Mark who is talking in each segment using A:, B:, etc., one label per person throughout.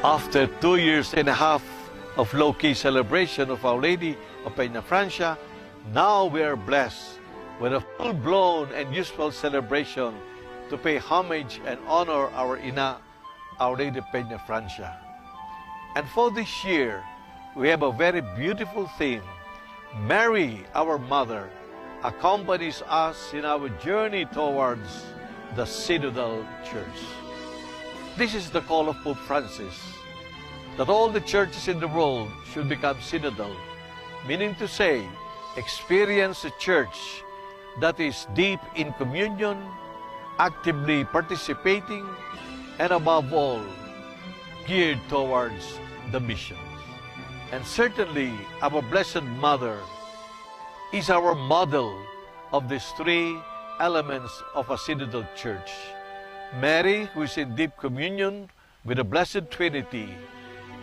A: After 2 years and a half of low-key celebration of Our Lady of Peña Francia, now we are blessed with a full-blown and useful celebration to pay homage and honor our Ina, Our Lady of Peña Francia. And for this year, we have a very beautiful theme. Mary, our Mother, accompanies us in our journey towards the Synodal Church. This is the call of Pope Francis, that all the churches in the world should become synodal, meaning to say, experience a church that is deep in communion, actively participating, and above all, geared towards the mission. And certainly, our Blessed Mother is our model of these three elements of a synodal church. Mary, who is in deep communion with the Blessed Trinity,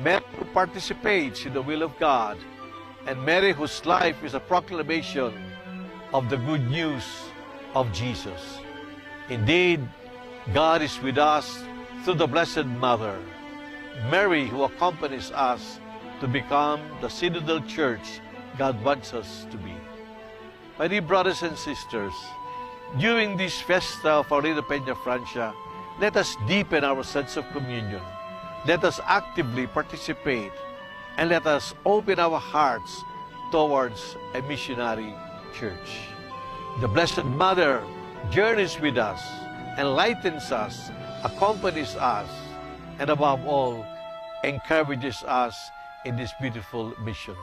A: Mary who participates in the will of God, and Mary whose life is a proclamation of the good news of Jesus. Indeed, God is with us through the Blessed Mother, Mary who accompanies us to become the synodal church God wants us to be. My dear brothers and sisters, during this Fiesta of Our Lady of Peña Francia, let us deepen our sense of communion. Let us actively participate, and let us open our hearts towards a missionary church. The Blessed Mother journeys with us, enlightens us, accompanies us, and above all, encourages us in this beautiful mission.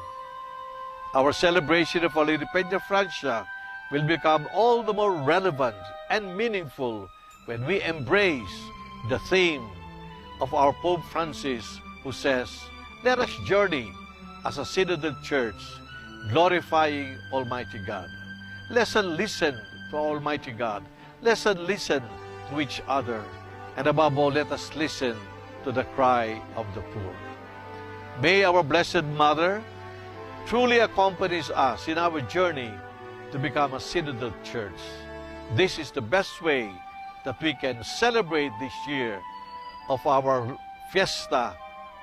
A: Our celebration of Our Lady of Peña Francia will become all the more relevant and meaningful when we embrace the theme of our Pope Francis, who says, let us journey as a synodal church, glorifying Almighty God. Let's listen to Almighty God. Let's listen to each other. And above all, let us listen to the cry of the poor. May our Blessed Mother truly accompanies us in our journey to become a synodal church. This is the best way that we can celebrate this year of our Fiesta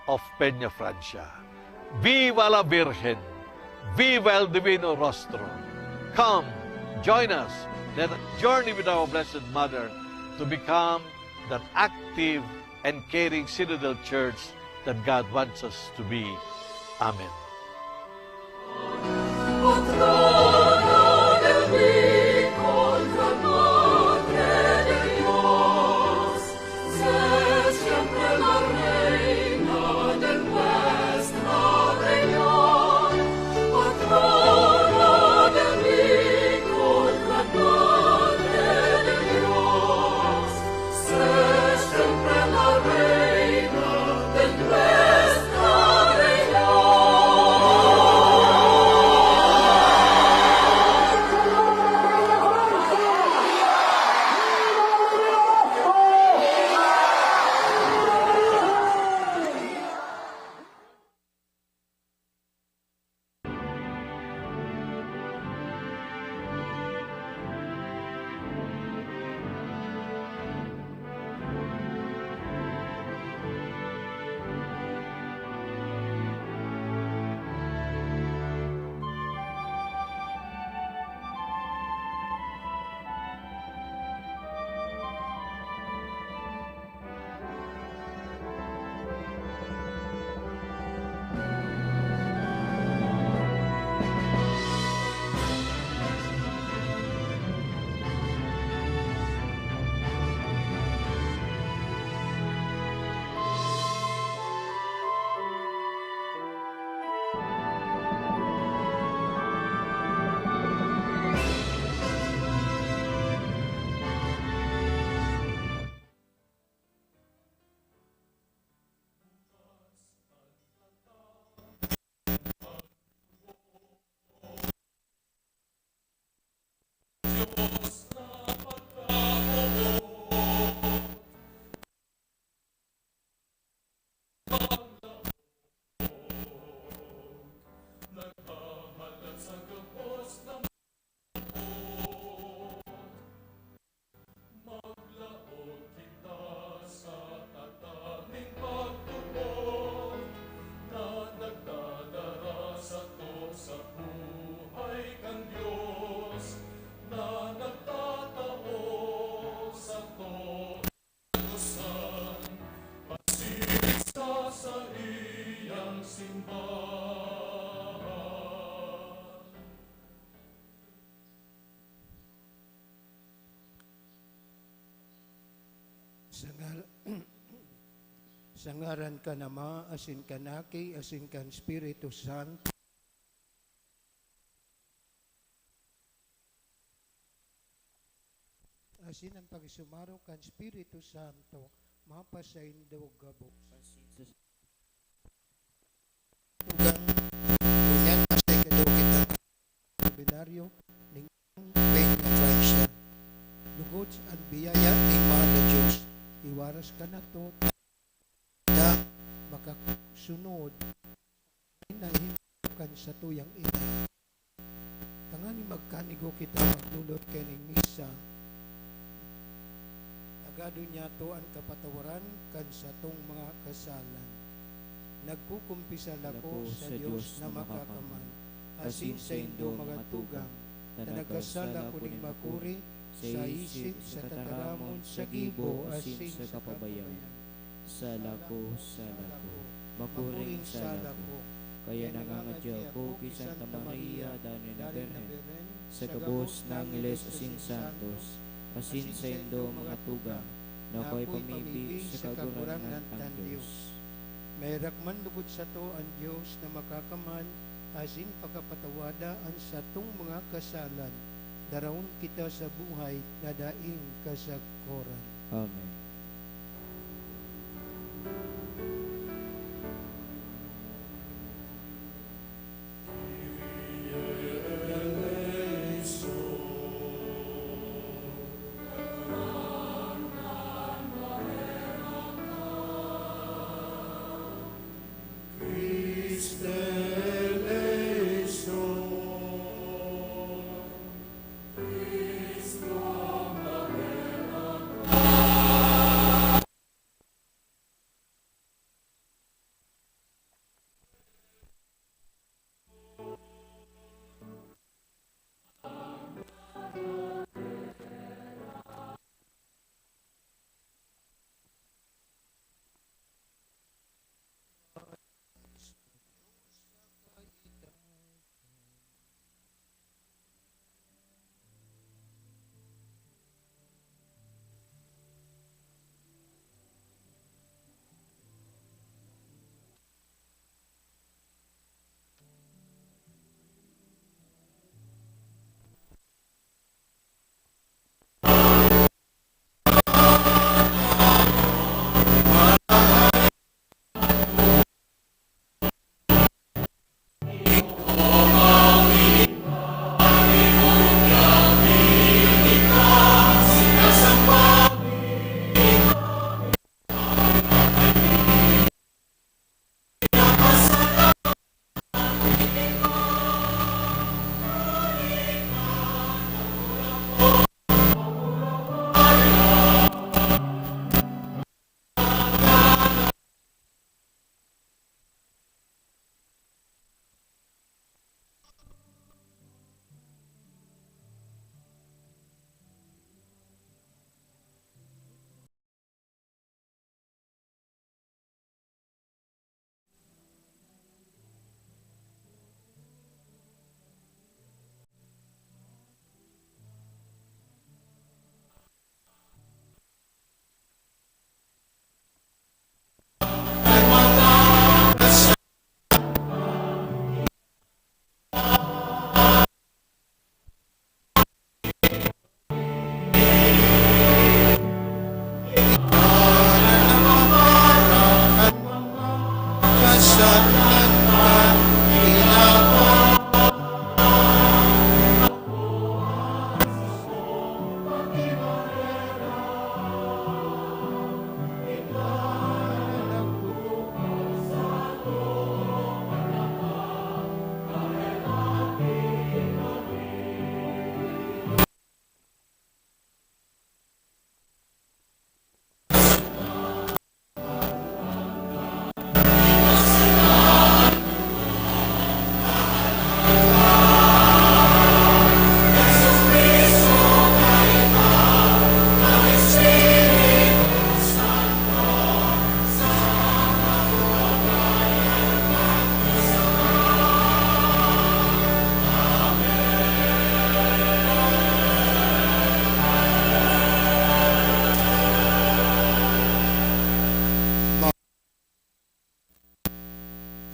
A: of Peña Francia. Viva la Virgen! Viva el Divino Rostro! Come, join us. Let us journey with our Blessed Mother to become that active and caring synodal church that God wants us to be. Amen.
B: Sa sa ngaran ka Ama, asin ka Naki, asin kan Espiritu Santo. Asin ang pagisumaro kan Espiritu Santo, mapasain daw gabo. Tugang, kunyan masay ka daw kita binaryo, ning Peña Francia. Lugod ang biyaya ng mahal na Diyos, iwaras ka na to, da makasunod, inahimukan sa tuyang ina. Tangani magkanigo kita maglulot kay ning misa, agado niya to ang kapatawaran kan sa tong mga kasalan. Nagkukumpisal ako sa Diyos na makakaman, asin sa indo mga tugang, na nagkasala ko ning makuri, sa isip, sa tataramon, sa gibo, asin sa kapabayan.
C: Sala ko, makuring sala ko. Kaya nangangadya ko kay Santa Maria, Dani na Berhen, sa kabos ng Iles asin Santos, asin sa indo mga tugang, na ako'y pamibig sa kagurangan ng Diyos.
B: May rakman lugod sa to ang Diyos na makakaman, asin pagkapatawada ang satong mga kasalan. Darawon kita sa buhay na daing kasagkoran.
C: Amen.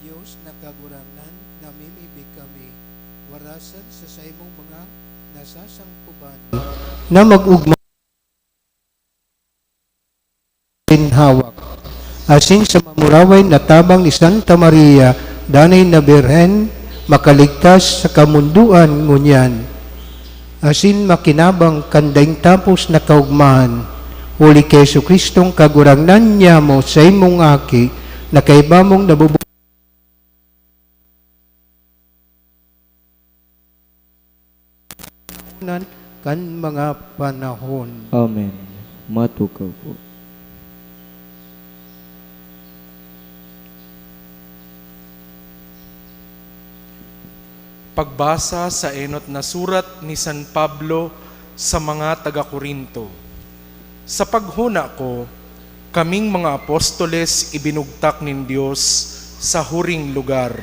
B: Diyos na kaguranan, namimibig kami, warasan sa saimong mga nasasangkuban, na mag-ugma hawak. Asin sa mamuraway na tabang ni Santa Maria, danay na Birhen, makaligtas sa kamunduan ngunyan. Asin makinabang kandaing tapos na kaugmahan, huli kay Jesu Kristong kagurangnan niya mo sa imong aki, na kaiba mong nabubuhay kan mga panahon.
C: Amen. Matukaw po.
D: Pagbasa sa enot na surat ni San Pablo sa mga taga-Korinto. Sa paghuna ko, kaming mga apostoles ibinugtak nin Diyos sa huring lugar,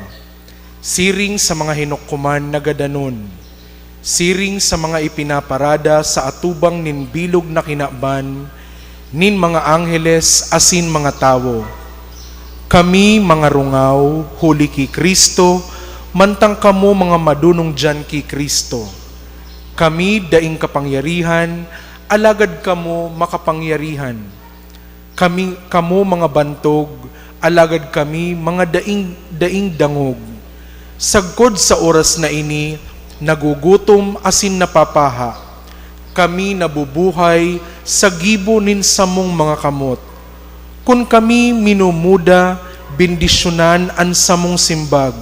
D: siring sa mga hinukuman na gadanon, siring sa mga ipinaparada sa atubang nin bilog na kinaban, nin mga angheles asin mga tawo. Kami mga rungaw, huli ki Kristo, mantang kamo mga madunong dyan ki Kristo. Kami daing kapangyarihan, alagad kamo makapangyarihan. Kamo mga bantog, alagad kami mga daing dangog. Sagkod sa oras na ini, nagugutom asin napapaha. Kami nabubuhay sa gibo nin samong mga kamot. Kung kami minumuda, bendisyonan an samong simbag.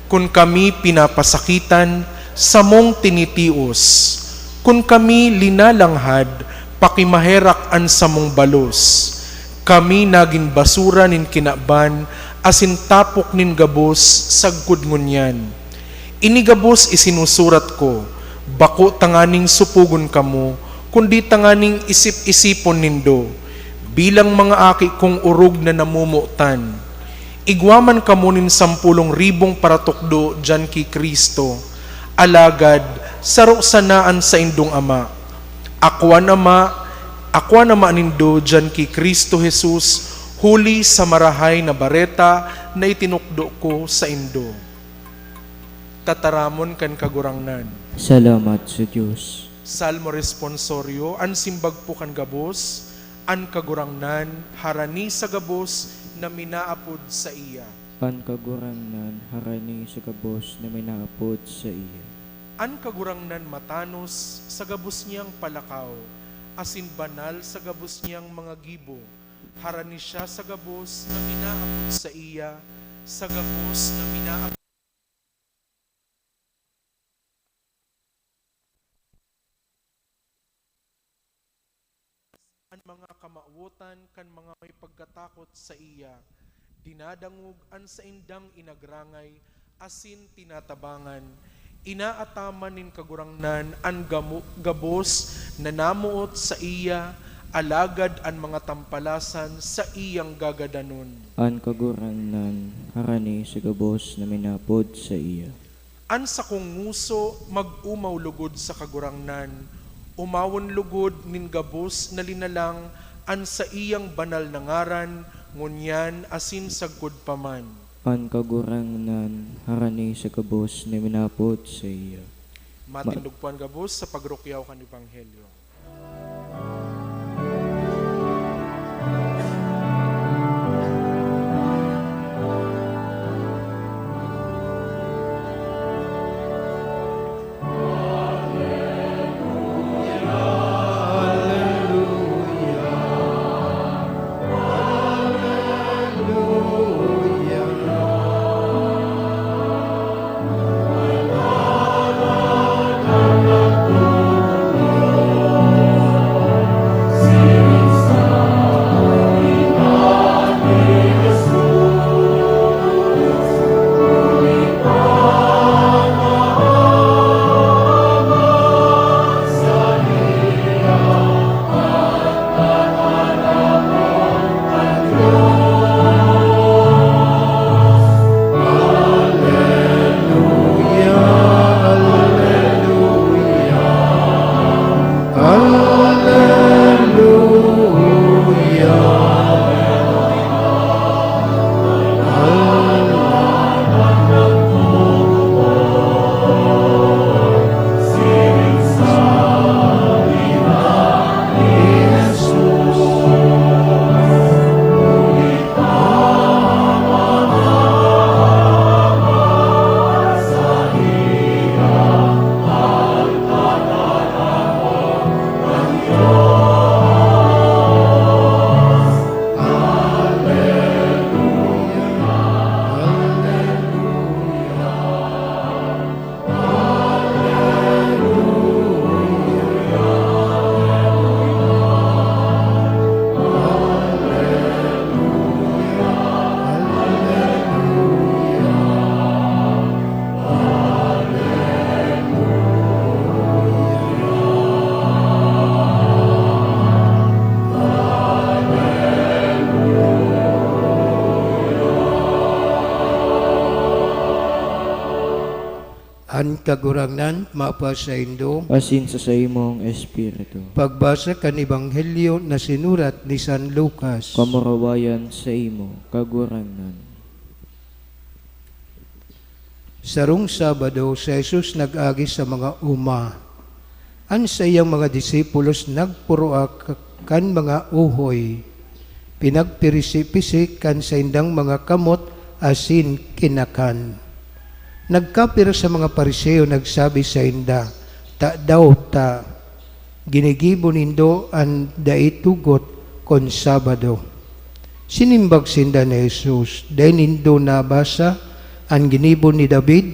D: Kung kami pinapasakitan, samong tinitios. Kung kami linalanghad, pakimaherak an samong balos. Kami naging basura nin kinaban, asin tapok nin gabos, sagkod ngunyan. Inigabos isinusurat ko, bako tanganing supugon kamo, kundi tanganing isip-isipon nindo, bilang mga aki kong urog na namumutan. Igwaman kamo nin 10,000 paratukdo dyan ki Kristo, alagad saro sanaan sa indong ama. Akwan ama nindo dyan ki Kristo Jesus, huli sa marahay na bareta na itinukdo ko sa indo. Tataramon kan kagurangnan.
C: Salamat sa Diyos.
D: Salmo responsorio, an simbag po kan gabos, an kagurangnan, harani sa gabos, na minaapod sa iya.
C: An kagurangnan, harani sa gabos na may naapod sa iya.
D: An kagurangnan matanos sa gabos niyang palakaw, asin banal sa gabos niyang mga gibo. Harani siya sa gabos na minaapod sa iya, sa gabos na minaapod an mga kamautan kan mga may pagkatakot sa iya, dinadangog an sa indang inagrangay, asin tinatabangan, inaataman nin kagurangnan an gabos na namuot sa iya, alagad an mga tampalasan sa iyang gagadanon.
C: An kagurangnan, harani sa gabos na minapod sa iya.
D: An sa kong nguso mag-umaw lugod sa kagurangnan, umawon lugod nin gabos na linalang an sa iyang banal na ngaran, ngunyan asin sagkod paman.
C: An kagurangnan, harani sa gabos na minapod sa iya.
D: Matindugpuan gabos sa pagrukyaw kan Ebanghelyo.
B: An kagurangnan mapasaindo.
C: asin sa imong espiritu.
B: Pagbasa kan Ebanghelyo na sinurat ni San Lucas.
C: Kamurawayan sa imo, kagurangnan.
B: Sarong Sabado, si Jesus nag-agi sa mga uma. An sa iyang mga disipulos nagpuroak kan mga uhoy. Pinagpirisi-pisi kan sa indang mga kamot asin kinakan. Nagkapira sa mga Pariseo, nagsabi sa inda, ta daw ta, ginigibo nindo ang daitugot kon Sabado. Sinimbag sinda ni Jesus, dahil nindo nabasa ang ginibo ni David,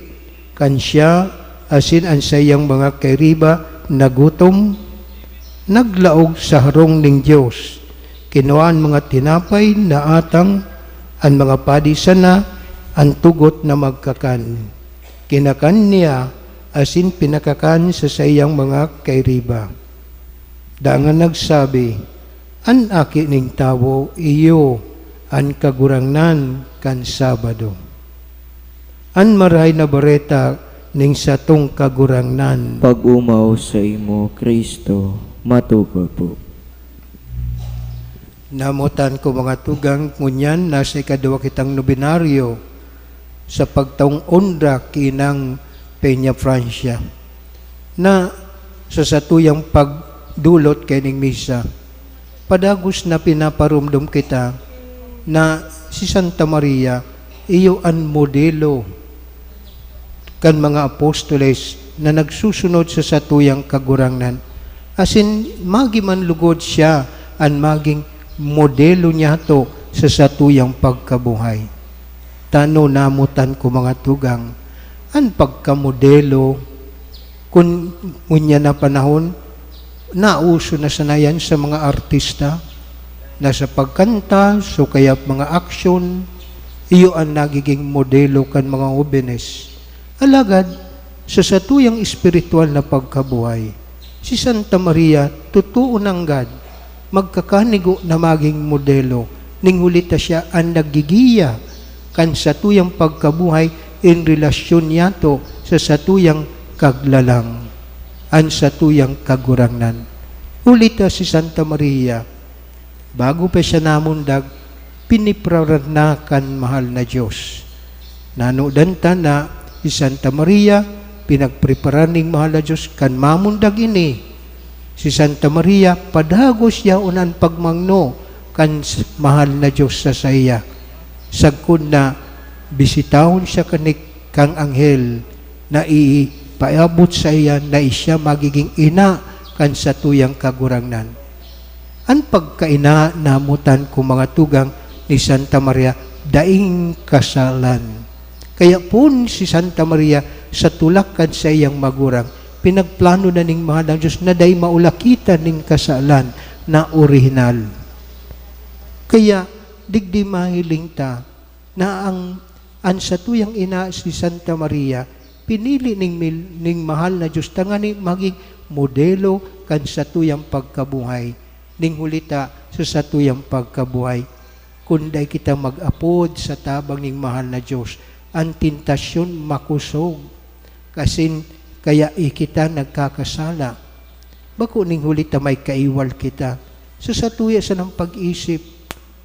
B: kan siya, asin ang sayang mga kairiba, nagutom, naglaog sa harong ning Diyos, kinuhaan mga tinapay na atang, ang mga padi sana, ang tugot na magkakan. Kinakan niya, asin pinakakan sa sayang mga kairiba. Dangan nagsabi, an aki ning tawo, iyo, an kagurangnan kan Sabado. An maray na bareta ning satong kagurangnan.
C: Pag-umaw sa imo, Kristo, matugod po.
B: Namutan ko mga tugang ngunyan nasa ikadwa kitang nobinaryo sa pagtaong ondra kinang Peña Francia na sa satuyang pagdulot kining misa padagos na pinaparumdum kita na si Santa Maria iyo an modelo kan mga apostoles na nagsusunod sa satuyang kagurangnan asin magi man lugod siya an maging modelo niya to sa satuyang pagkabuhay. Tano namutan ko mga tugang, ang pagkamodelo, kung ngunya na panahon, nauso na sanayan sa mga artista, na sa pagkanta, so kaya mga aksyon, iyo ang nagiging modelo kan mga ubenes. Alagad, sa satuyang espiritual na pagkabuhay, si Santa Maria, totoo nang God, magkakanigo na maging modelo, ning hulita siya ang nagigiya, kan satuyang pagkabuhay in relasyon niya to sa satuyang kaglalang, ang satuyang kagurangnan. Ulita si Santa Maria, bago pa siya namundag, pinipraranakan mahal na Diyos. Nanudan ta na si Santa Maria, pinagpreparaning mahal na Diyos, kan mamundag ini. Si Santa Maria, padagos siya unan pagmangno, kan mahal na Diyos sa saya. Sagkod na bisitahon siya kanik kang anghel na ipaabot sa iya na isya magiging ina kan satuyang kagurangnan. Ang pagkaina namutan ko mga tugang ni Santa Maria daing kasalan. Kaya pun si Santa Maria sa tulak kan sa iyang magurang pinagplano na ning mahal ng Diyos na dahi maulakitan ning kasalan na original. Kaya digdi mahiling ta na ang satuyang ina si Santa Maria pinili ning mahal na Diyos tangani maging modelo kan satuyang pagkabuhay ning hulita sa satuyang pagkabuhay kunday kita mag-apod sa tabang ning mahal na Diyos ang tentasyon makusog kasin kaya ikita nagkakasala bako ning hulita may kaiwal kita sa satuya sa ng pag-isip.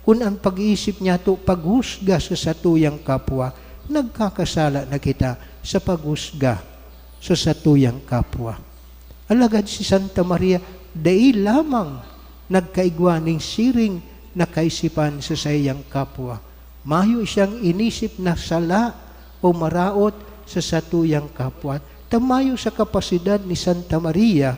B: Kung ang pag-iisip niya to paghusga sa satuyang kapwa, nagkakasala na kita sa paghusga sa satuyang kapwa. Alagad si Santa Maria, dai lamang nagkaigwa ning siring na kaisipan sa sayang kapwa. Mayo siyang inisip na sala o maraot sa satuyang kapwa. Tamayo sa kapasidad ni Santa Maria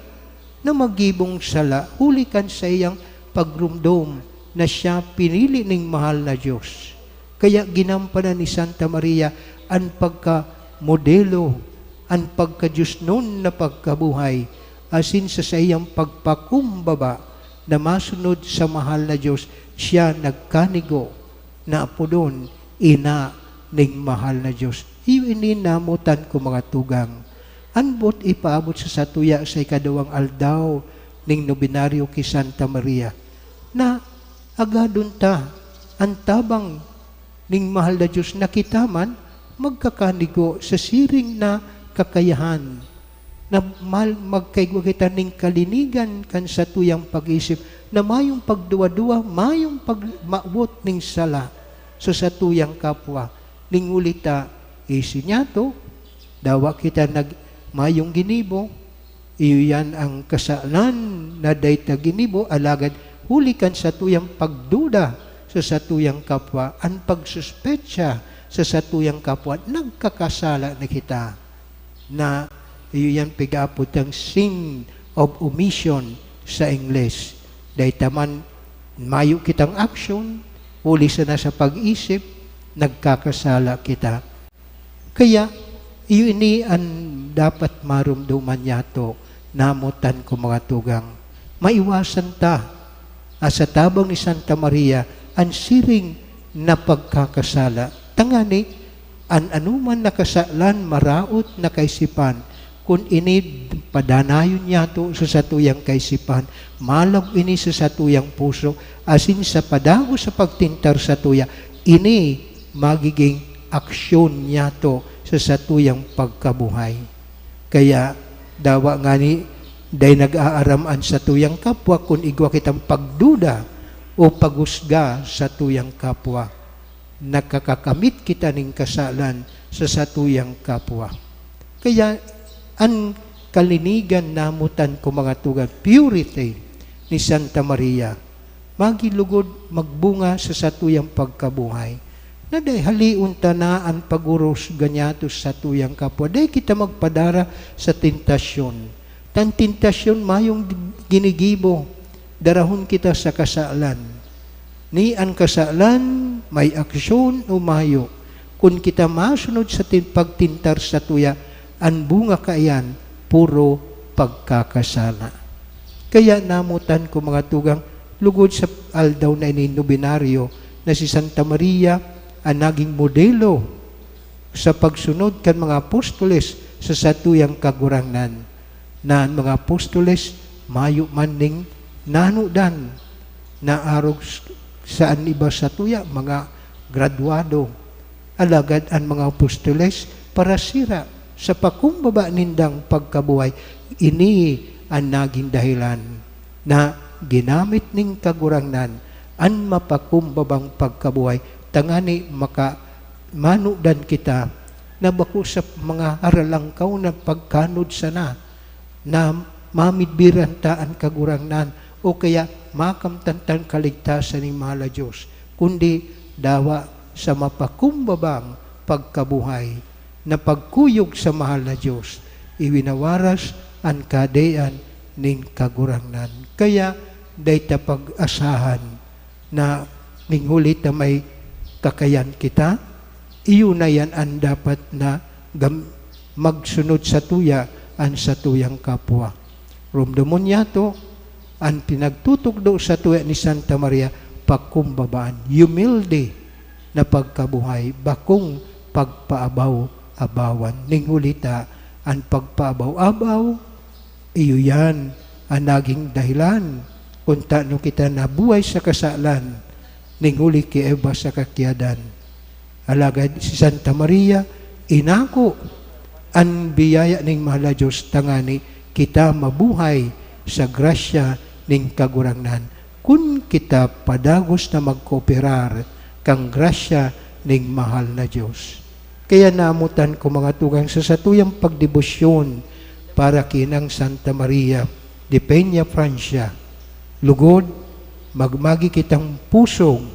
B: na magibong sala, hulikan sa iyang pagrumdom na siya pinili ning mahal na Diyos. Kaya ginampanan ni Santa Maria ang pagka-modelo, ang pagka-Diyos noon na pagkabuhay, asin sa sayang pagpakumbaba na masunod sa mahal na Diyos, siya nagkanigo na apodon, ina ning mahal na Diyos. Iininamutan ko mga tugang. Anbot ipaabot sa satuya sa ikadawang aldaw ning nobinaryo ki Santa Maria na agadon ta ang tabang ning mahal na Diyos na kita man magkakanigo sa siring na kakayahan na magkaigwa kita ning kalinigan kan sa tuyang pag-isip na mayong pagduwa-duwa, mayong pagmaabot ning sala so sa tuyang kapwa. Lingulita, niya to, dawa kita mayong ginibo, iyo yan ang kasalan na dayta ginibo, alagad hulikan sa tuyang pagduda sa tuyang kapwa, ang pagsuspetsa sa tuyang kapwa, nagkakasala na kita na iyo yan pigapot ang sin of omission sa English. Dahil taman, mayo kitang action, huli sa pag-isip, nagkakasala kita. Kaya, iyo ini ang dapat marumduman yato, namutan ko mga tugang. Maiwasan ta, sa tabang ni Santa Maria, ang siring na pagkakasala. Tangani, ang anuman nakasalan, maraot na kaisipan, kung ini padanayon niya to sa satuyang kaisipan, malag ini sa satuyang puso, asin sa padago sa pagtintar sa tuya, ini magiging aksyon niya to sa satuyang pagkabuhay. Kaya, dawa nga ni, day nag-aaraman sa tuyang kapwa, kung igwa kitang pagduda o pagusga sa tuyang kapwa, nakakakamit kita ning kasalan sa satuyang kapwa. Kaya, ang kalinigan namutan ko mga tugan, purity ni Santa Maria, magilugod magbunga sa satuyang pagkabuhay. Na day haliun na ang paguros ganyatos sa tuyang kapwa. Day kita magpadara sa tentasyon. Tan tentasyon mayong ginigibo, darahon kita sa kasalan. Ni ang kasalan, may aksyon o mayo. Kung kita masunod sa pagtintar sa tuya, ang bunga kayan, puro pagkakasala. Kaya namutan ko mga tugang, lugod sa aldaw na ininobinaryo na si Santa Maria ang naging modelo sa pagsunod kan mga apostoles sa satuyang kagurangnan. Na ang mga apostoles, mayo maning nanudan na arog saan iba sa tuya, mga graduado. Alagad ang mga apostoles para sira sa pakumbaba nindang pagkabuhay, ini ang naging dahilan na ginamit ning kagurangnan ang mapakumbabang pagkabuhay. Tangani manudan kita na bako sa mga aralangkaw na pagkanod sana na mamidbiran ta ang kagurangnan o kaya makamtantan kaligtasan ni Mahal Diyos, kundi dawa sa mapakumbabang pagkabuhay na pagkuyog sa mahal na Diyos, iwinawaras ang kadean ning kagurangnan. Kaya, dayta pag-asahan na ningulit na may kakayan kita, iyo na yan ang dapat na magsunod sa tuya ang sa tuyang kapwa. Rumdumon niya to, ang pinagtutugdo sa tuya ni Santa Maria, pagkumbabaan, humilde na pagkabuhay, bakong pagpaabaw-abawan. Ninghulita, ang pagpaabaw-abaw, iyo yan ang naging dahilan kung taano kita nabuhay sa kasalan, ninghuli ki Eva sa kakyadan. Alagad si Santa Maria, inako ang biyaya ning Mahal Diyos, tangani kita mabuhay sa grasya ning kagurangnan. Kung kita padagos na magkooperar kang grasya ning mahal na Diyos. Kaya namutan ko mga tugang sa satuyang pagdebosyon para kinang Santa Maria de Peña, Francia. Lugod, magmagi kitang pusong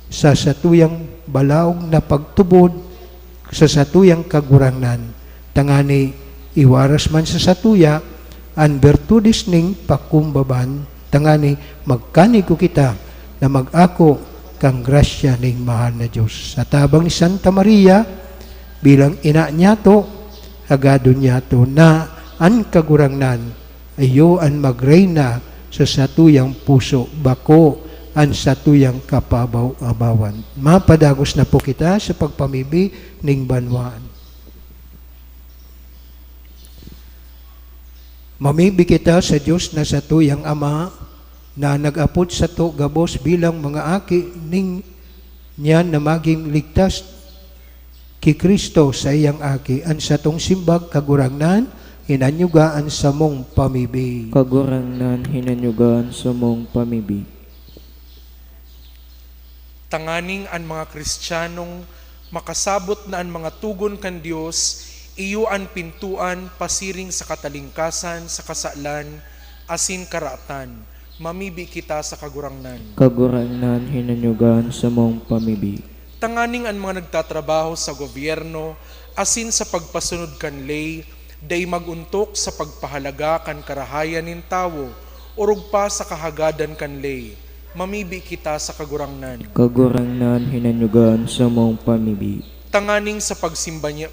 B: sa satuyang balaog na pagtubod sa satuyang kagurangnan. Tangani, iwaras man sa satuya, ang bertudis ning pakumbaban, tangani, magkanig ko kita na mag-ako kang grasya ning mahal na Diyos. Sa tabang ni Santa Maria, bilang ina niya to, agado niya to, na ang kagurangnan, ayo ang magreyna sa satuyang puso, bako ang satuyang kapabaw-abawan. Mapadagos na po kita sa pagpamibi ning banwaan. Mamibi kita sa Diyos na satuyang Ama, na nag-apod sa to gabos bilang mga aki ning niya na maging ligtas ki Kristo sa iyang aki, an sa tong simbag kagurangnan, hinanyugaan sa mong pamibig.
C: Kagurangnan hinanyugan sa mong pamibig.
D: Tanganing an mga Kristiyanong makasabot na an mga tugon kan Dios, iyo an pintuan pasiring sa katalingkasan, sa kasalan, asin karaatan. Mamibi kita sa kagurangnan.
C: Kagurangnan hinanyugan sa mong pamibig.
D: Tanganing an mga nagtatrabaho sa gobyerno, asin sa pagpasunod kan lay, day maguntok sa pagpahalaga kan karahayan nin tawo, urog pa sa kahagadan kan lay. Mamibi kita sa kagurangnan.
C: Kagurangnan hinanyugan sa mong pamibig.
D: Tanganing sa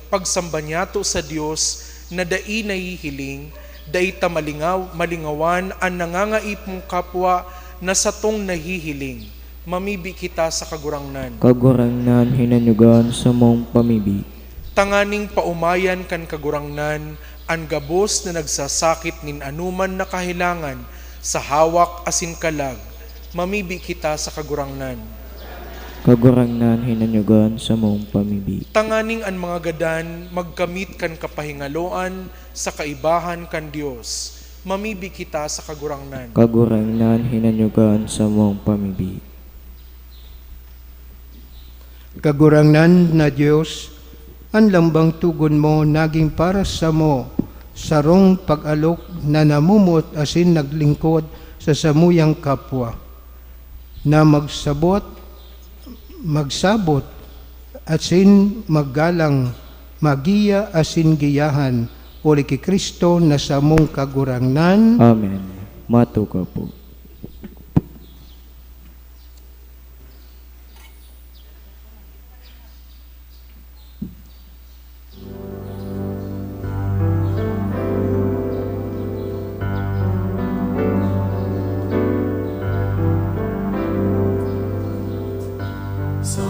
D: pagsambanyato sa Dios na dai nahihiling, dai ta malingawan ang nangangaip mong kapwa na satong nahihiling. Mamibi kita sa kagurangnan.
C: Kagurangnan hinanyugan sa mong pamibig.
D: Tanganing paumayan kan kagurangnan, ang gabos na nagsasakit nin anuman na kahilangan, sa hawak asin kalag. Mamibi kita sa kagurangnan.
C: Kagurangnan hinanyugan sa mong pamibig.
D: Tanganing ang mga gadan magkamit kan kapahingaloan sa kaibahan kan Dios. Mamibi kita sa kagurangnan.
C: Kagurangnan hinanyugan sa mong pamibig.
B: Kagurangnan na Diyos, ang lambang tugon mo naging para sa mo, sarong pag-alok na namumot asin naglingkod sa samuyang kapwa, na magsabot, asin maggalang, magiya asin giyahan, uli ki Kristo na sa mong kagurangnan.
C: Amen. Matuka po.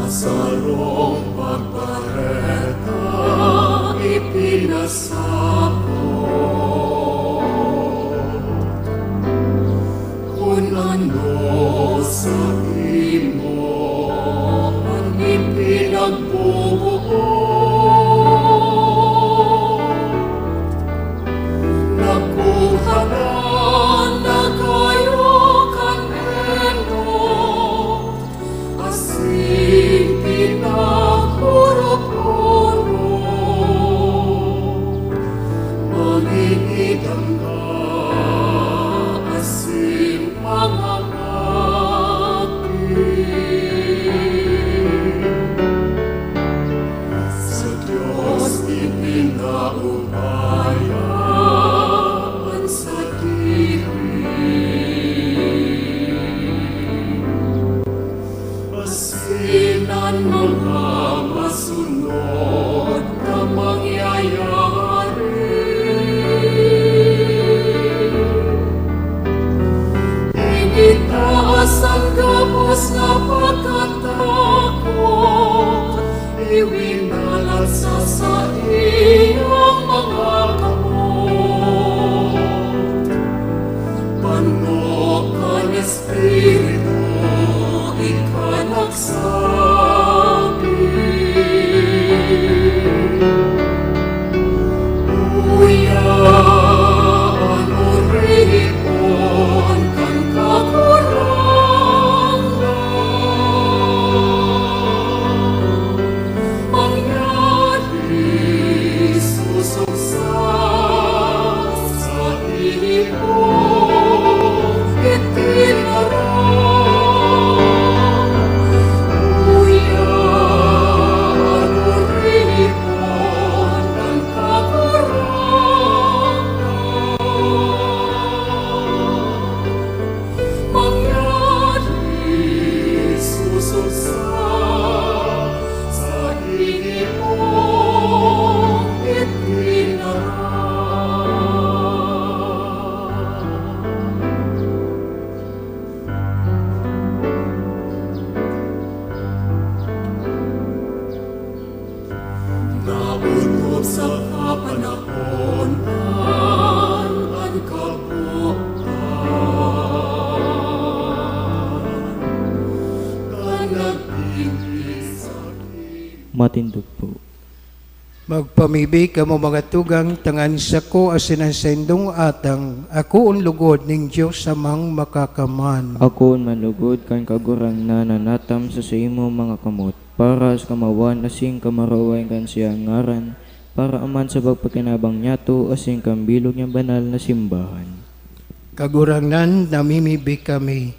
E: Sarong pagpareta ipinasakot, kung ano sa imo ang ipinagbubuot, nakuhanan na kayo kaneno, asin pinagpuro-puro, mangingidang ka, asin mangangapit. Sa Diyos ipinaurayan sa asinan mga masunod na mangyayari. Initaas ang gabos na pagkatakot, iwinalat sa iyong mga kamot. Panokan Espiritu, ikanagsabi, uyaan o rihipon kang kakurangan, mangyari susuksa sa iyong itinarang. Uyaan o rihipon kang kakurangan, mangyari susuksa sa iyong itinarang. Nautob sa kapanahonan ang kabuktan, ka nagpili sa
C: Matindog po.
B: Magpamibi ka mo mga tugang tangan sa ko asinan sa indong atang ako unlugod ning Diyos samang makakaman.
C: Ako manlugod kan kagurang na nanatam sa imo mga kamot, para sa kamawan asing kamaraway kan siya ngaran, para aman sa pagpakinabang nyato asing kambilog niyang banal na simbahan.
B: Kagurangnan namimibi kami.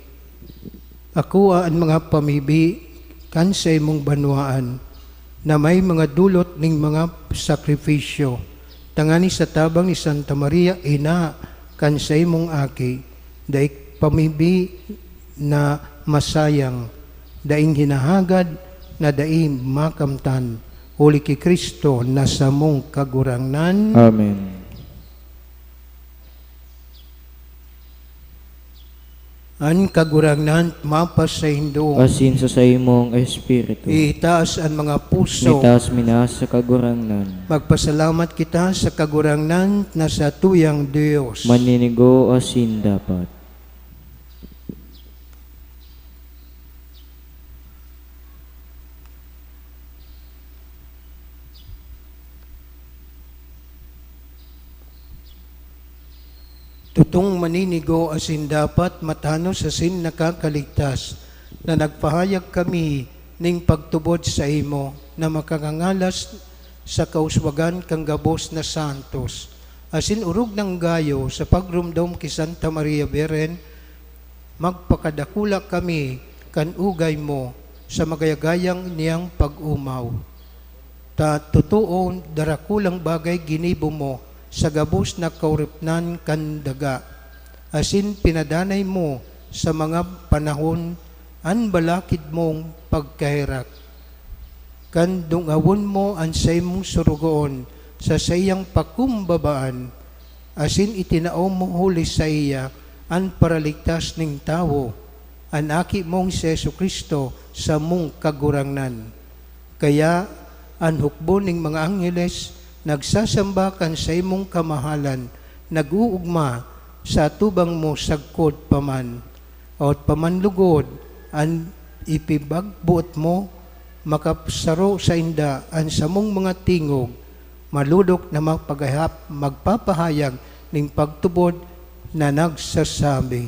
B: Ako ang mga pamibi kan sa imong banwaan na may mga dulot ning mga sakripisyo. Tangani sa tabang ni Santa Maria, ina, kan sa imong aki, daig pamibi na masayang, daing hinahagad, na daing makamtan, uli ki Kristo na sa mong kagurangnan.
C: Amen.
B: An kagurangnan mapas sa Hindo,
C: Asin sa imong espiritu,
B: itaas ang mga puso.
C: mitas minas sa kagurangnan,
B: Magpasalamat kita sa kagurangnan na sa tuyang Diyos.
C: maninigo asin dapat.
B: Tutong maninigo asin dapat matanos asin nakakaligtas, na nagpahayag kami ning pagtubod sa imo, na makakangalas sa kauswagan kang gabos na santos. Asin urog ng gayo sa pagrumdom ki Santa Maria Beren, magpakadakula kami kan ugay mo sa magayagayang niyang pag-umaw. Ta totoo darakulang bagay ginibo mo sa gabos na kauripnan kan daga. Asin pinadanay mo sa mga panahon an balakid mong pagkahirak. Kan dungawon mo an sa imong surugoon sa sayang pakumbabaan. Asin itinao mo huli sa iya an paraligtas ning tawo, an aki mong si Jesucristo sa mong kagurangnan. Kaya an hukbo ning mga angheles nagsasambakan sa imong kamahalan, nag-uugma sa tubang mo sagkod paman, o pamanlugod an ipibagbuot mo, makapsaro sa inda an samong mga tingog, maludok na magpapahayag ning pagtubod na nagsasabi.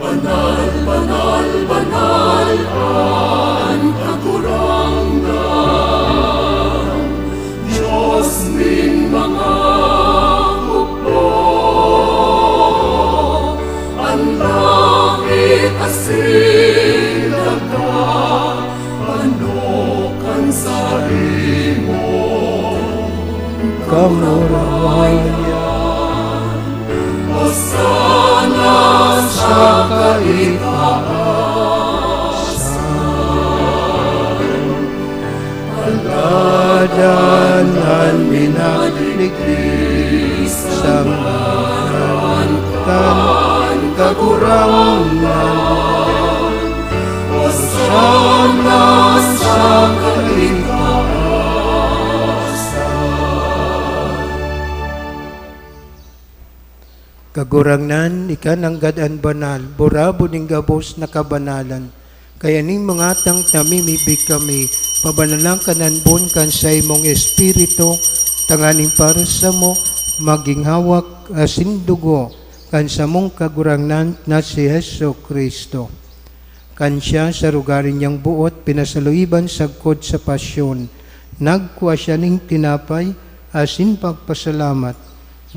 E: Banal, banal, banal ang kagurangnan, Diyos ning mga hukbo. Ang langit asin daga, panokan sa imo.
B: Kamurawayan
E: Hosana sa
B: Pagadanan minagliglis sa ngaran kan kagurangan. Hosana sa kagurangnan, ikan gadaan banal, borabo ning gabos na kabanalan. Kaya ning mga tang namimibig kami, pabanalang kananbon kan sa imong espiritu, tanganing para sa mo, maging hawak asin dugo, kan sa mong kagurangnan na si Heso Kristo. Kan siya sa rugarin niyang buot, pinasaluiban sagkod sa pasyon. Nagkuha siya ning tinapay, asin pagpasalamat.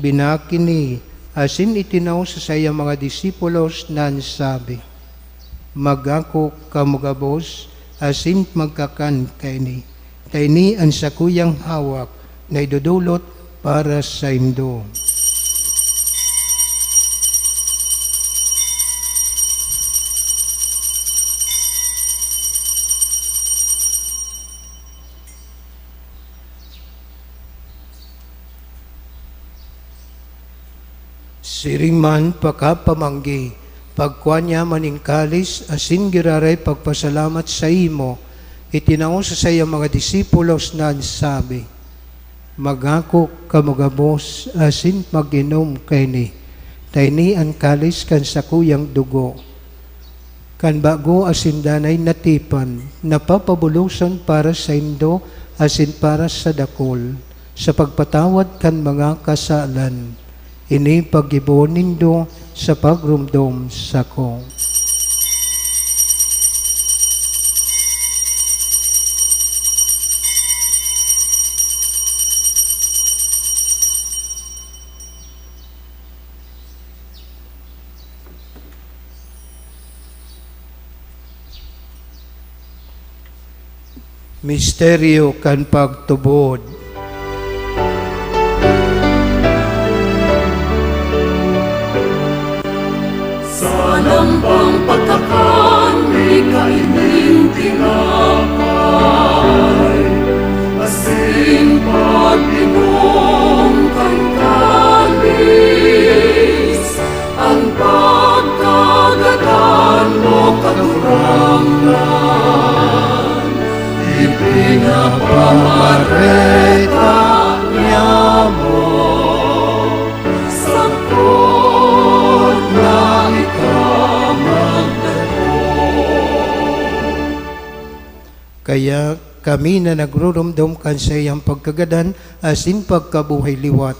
B: Binakini, asin itinaw sa sayang mga disipulos nan sabi, magako kamugabos, asin magkakan kaini. Kaini ang sakuyang hawak na idudulot para sa indo. Siringman pakapamanggi, pagkuha niya maning kalis, asin giraray pagpasalamat sa imo, itinao sa sayang mga disipulos na sabi, magako kamugabos, asin mag-inom kaini, tayni ang kalis kan sakuyang dugo. kan bago asin danay natipan, napapabulusan para sa indo asin para sa dakol, sa pagpatawad kan mga kasalan. Ini pag-ibon nindo sa pagrumdom sako. Misteryo kan pagtubod.
E: Sa lambang pagkakan, may kaining tinapay. Asin pag-inom kang kalis, ang pagkagatan mo kagurangan. Ipinapamareta niya mo sa kot na ikaw magdako.
B: Kaya kami na nagrurumdum kan sa iyang pagkagadan asin pagkabuhay liwat,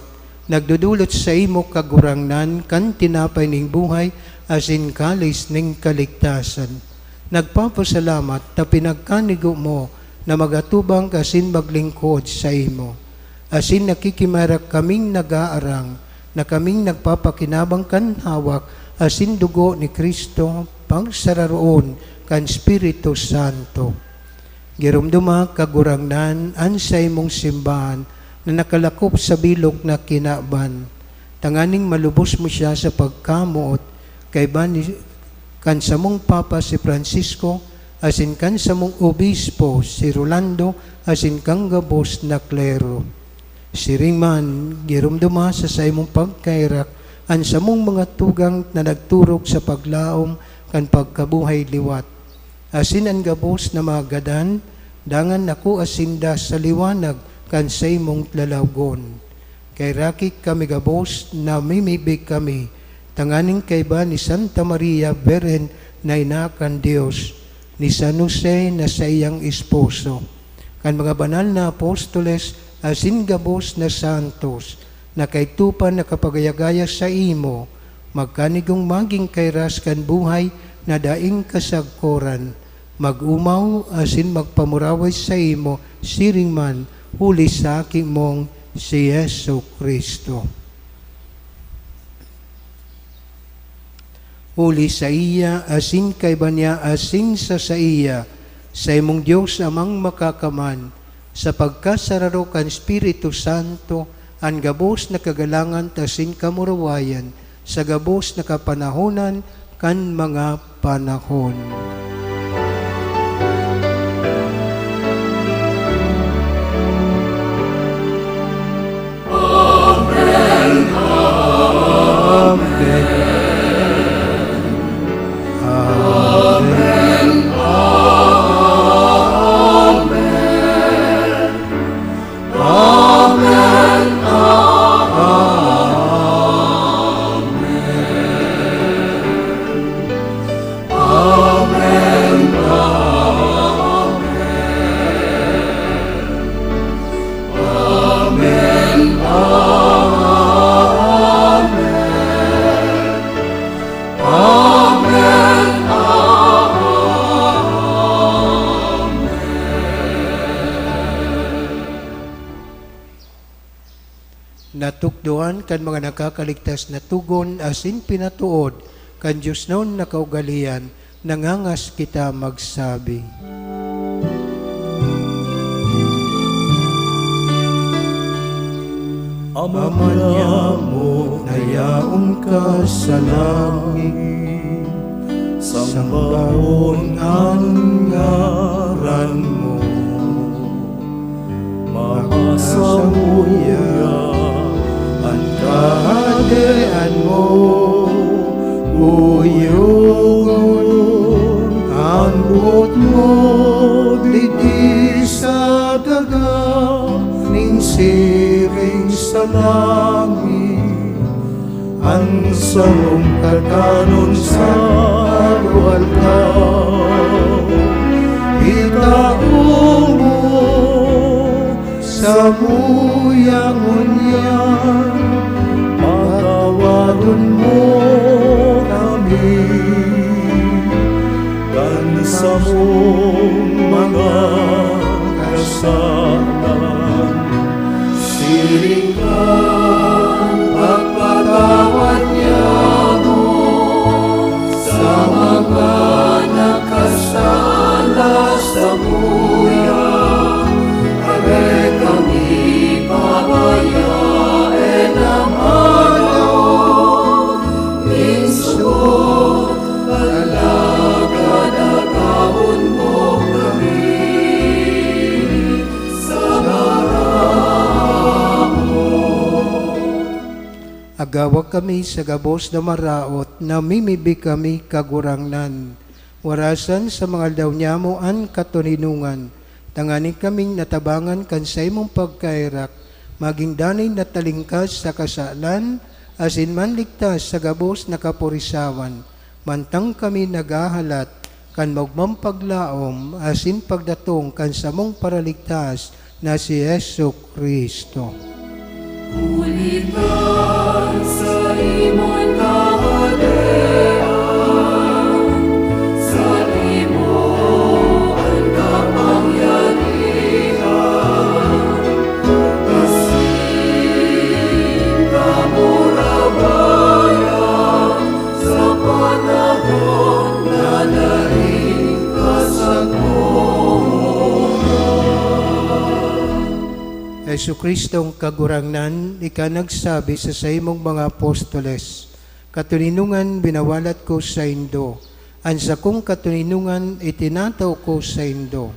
B: nagdudulot sa imo kagurangnan kan tinapay ning buhay asin kalis ning kaligtasan. Nagpapasalamat na pinagkanigo mo na magatubang kasin maglingkod sa imo. Asin nakikimarak kaming nag-aarang, na kaming nagpapakinabang kan hawak, asin dugo ni Kristo, pangsararoon kan Espiritu Santo. Girumduma kagurangnan an sa imong simbahan na nakalakop sa bilog na kinaban. Tanganing malubos mo siya sa pagkamuot kay kan sa mong Papa si Francisco, asin kan sa mong obispo si Rolando, asin kang gabos na klero. Siringman, girumduma sa imong pagkairak, an sa mong mga tugang na nagturok sa paglaom kan pagkabuhay liwat. Asin ang gabos na mga gadan, dangan naku asinda sa liwanag kan sa imong lalawgon. Kay rakik kami gabos na mimibig kami, tanganing kay ba ni Santa Maria Beren na inakan Diyos, ni San Jose na sa iyang esposo, kan mga banal na apostoles, asin gabos na santos, na kay tupan na kapagayagaya sa imo, magkanigong maging kairas kan buhay na daing kasagkoran, mag-umaw asin magpamuraway sa imo, siringman, huli sa aking mong si Yesu Kristo. Uli sa iya, asin kay banya, asin sa iya, sa imong Diyos amang makakaman, sa pagkasararo kan Espiritu Santo, ang gabos na kagalangan tasin kamurawayan, sa gabos na kapanahonan kan mga panahon.
E: Amen.
B: Amen. Natukduan kan mga nakakaligtas na tugon asin pinatuod kan Diyos noon na kaugalian, nangangas kita magsabi. Ama niya mo, nayaong ka sa langit, sambaon ang ngaran mo, masamuya ang kahadean mo, uyugon ang buot mo, didi sa daga, ning siring sa langit, ang sarong kaganon sa altar.
E: patawarin mo kami kan sa mong mga kasalanan. Siring kang pagpatawad niya mo sa mga nakasala sa buya. Are kami pabayain ang alaw, minsod alagad agawon mo kami sa
B: Agawag kami sa gabos na maraot, namimibi kami kagurangnan. Warasan sa mga daw niyamoan katuninungan, tanganin kaming natabangan kan sa imong pagkairak, maging danay na talingkas sa kasalan, asin man ligtas sa gabos na kapurisawan. Mantang kami nagahalat, kan magmampaglaom, asin pagdatong kan sa mong paraligtas na si Yesu Kristo.
E: Ulitan sa imong kahalean, sa imo ang kapangyarihan, kasing kamurabayan, sa panahon na naring kasagpuan.
B: Yesu Kristong kagurangnan, ika nagsabi sa imong mga apostoles, katuninungan binawalat ko sa indo, ansa kong katuninungan itinataw ko sa indo.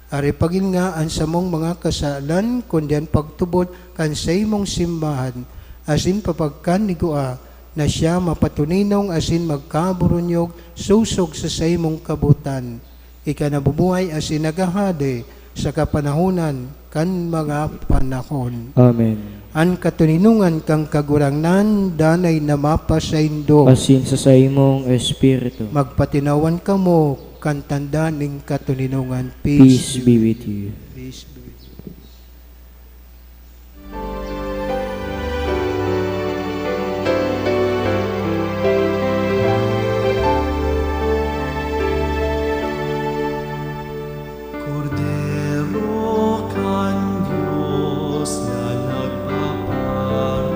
B: Ari pagin nga ansa mong mga kasalan, kundi ang pagtubot kan sa imong simbahan, asin papagkan ni Gua, na siya mapatuninong asin magkaburunyog, susog sa imong kabutan. Ika nabubuhay asin nagahade, sa kapanahunan kan mga panahon.
C: Amen.
B: An katuninungan kang kagurangnan, danay na mapa sa indo.
C: Asin sa imong espiritu.
B: Magpatinawan kamo kan tanda ning katuninungan.
C: Peace be with you.
B: Peace be with you.
E: Cordero kan Diyos na nagpaparang,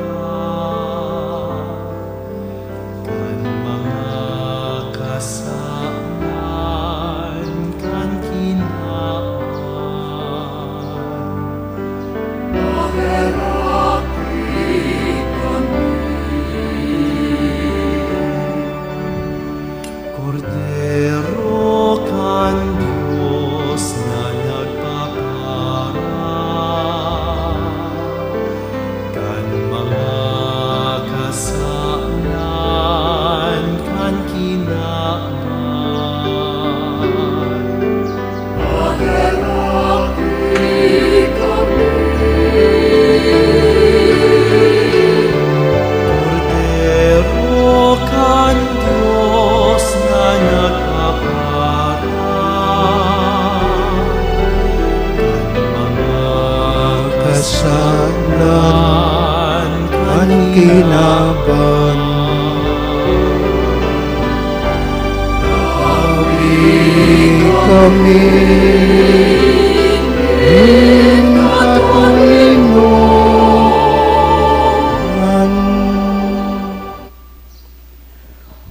E: kan mga kasalan, kan kinaan. Maheraki kami. Cordero kan Diyos na nagpaparang, kan mga kasalan, kan kinaan. Maheraki kami. Cordero kan Diyos na nagpaparang, kan mga
B: Kasalan,
E: kasalan,
B: an kinaban. Kami ing katuninungan.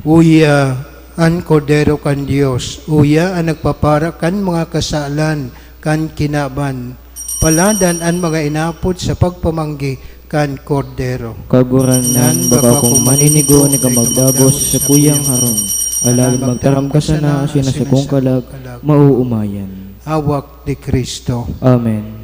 B: Uya an kordero kan Dios, uya ang nagpapara kan mga kasalan kan kinaban. Paladan ang mga inapod sa pagpamanggi kan kordero.
C: Kagurangnan, baka kung maninigo ni kamagdagos sa kuyang harong, alagad magtaram ka sana, asin sa kong kalag, mauumayan.
B: Hawak ni Kristo.
C: Amen.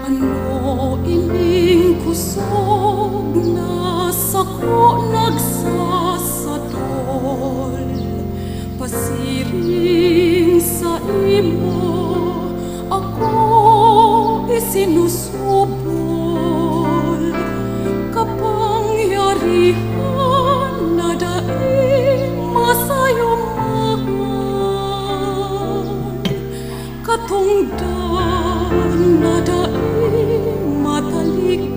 F: Ano ining kusog na sako nagsasadol, pasiring sa imo ako isinusubol, kapangyarihan na daing masayong mahal, katungdan na daing matalikdan.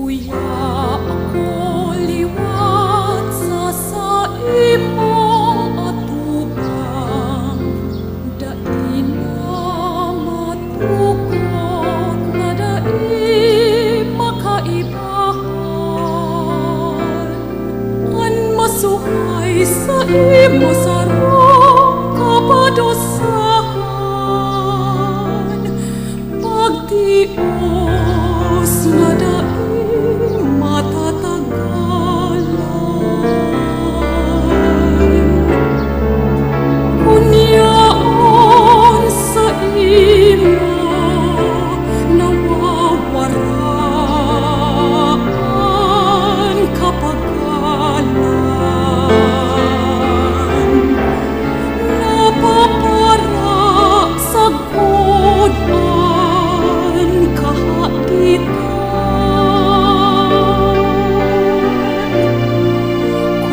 F: Uya ako liwat sa imong atubang, daing na matukod na daing makaibahan, an masuhay sa imo sarong kapadosahan, pagtios na daing matatagalan. Kunyaon sa imo nawawaraan kapagalan, napapara sa godan kahagitan.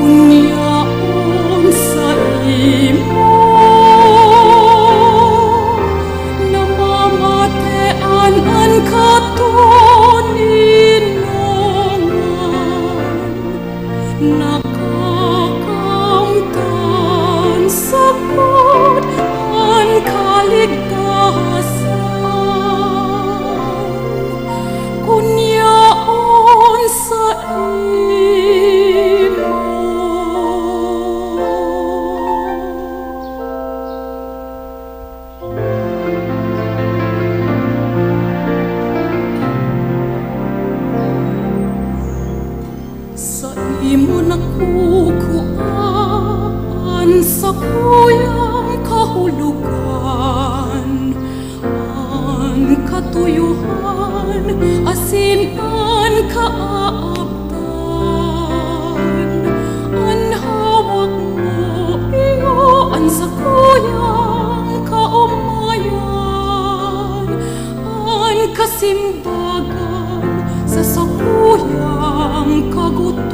F: Kunyaon sa imo namamatean an katuninongan, nakakamtan sa god an kaligtasan. Kunyaon sa imo. Sa imo nakukuan sa kuyang kahulugan, an katuyuhan asin an kaabtan, an hawak mo iyo an sa kuyang kaumayan, an kasimbagan sa sakuyang kagutuman.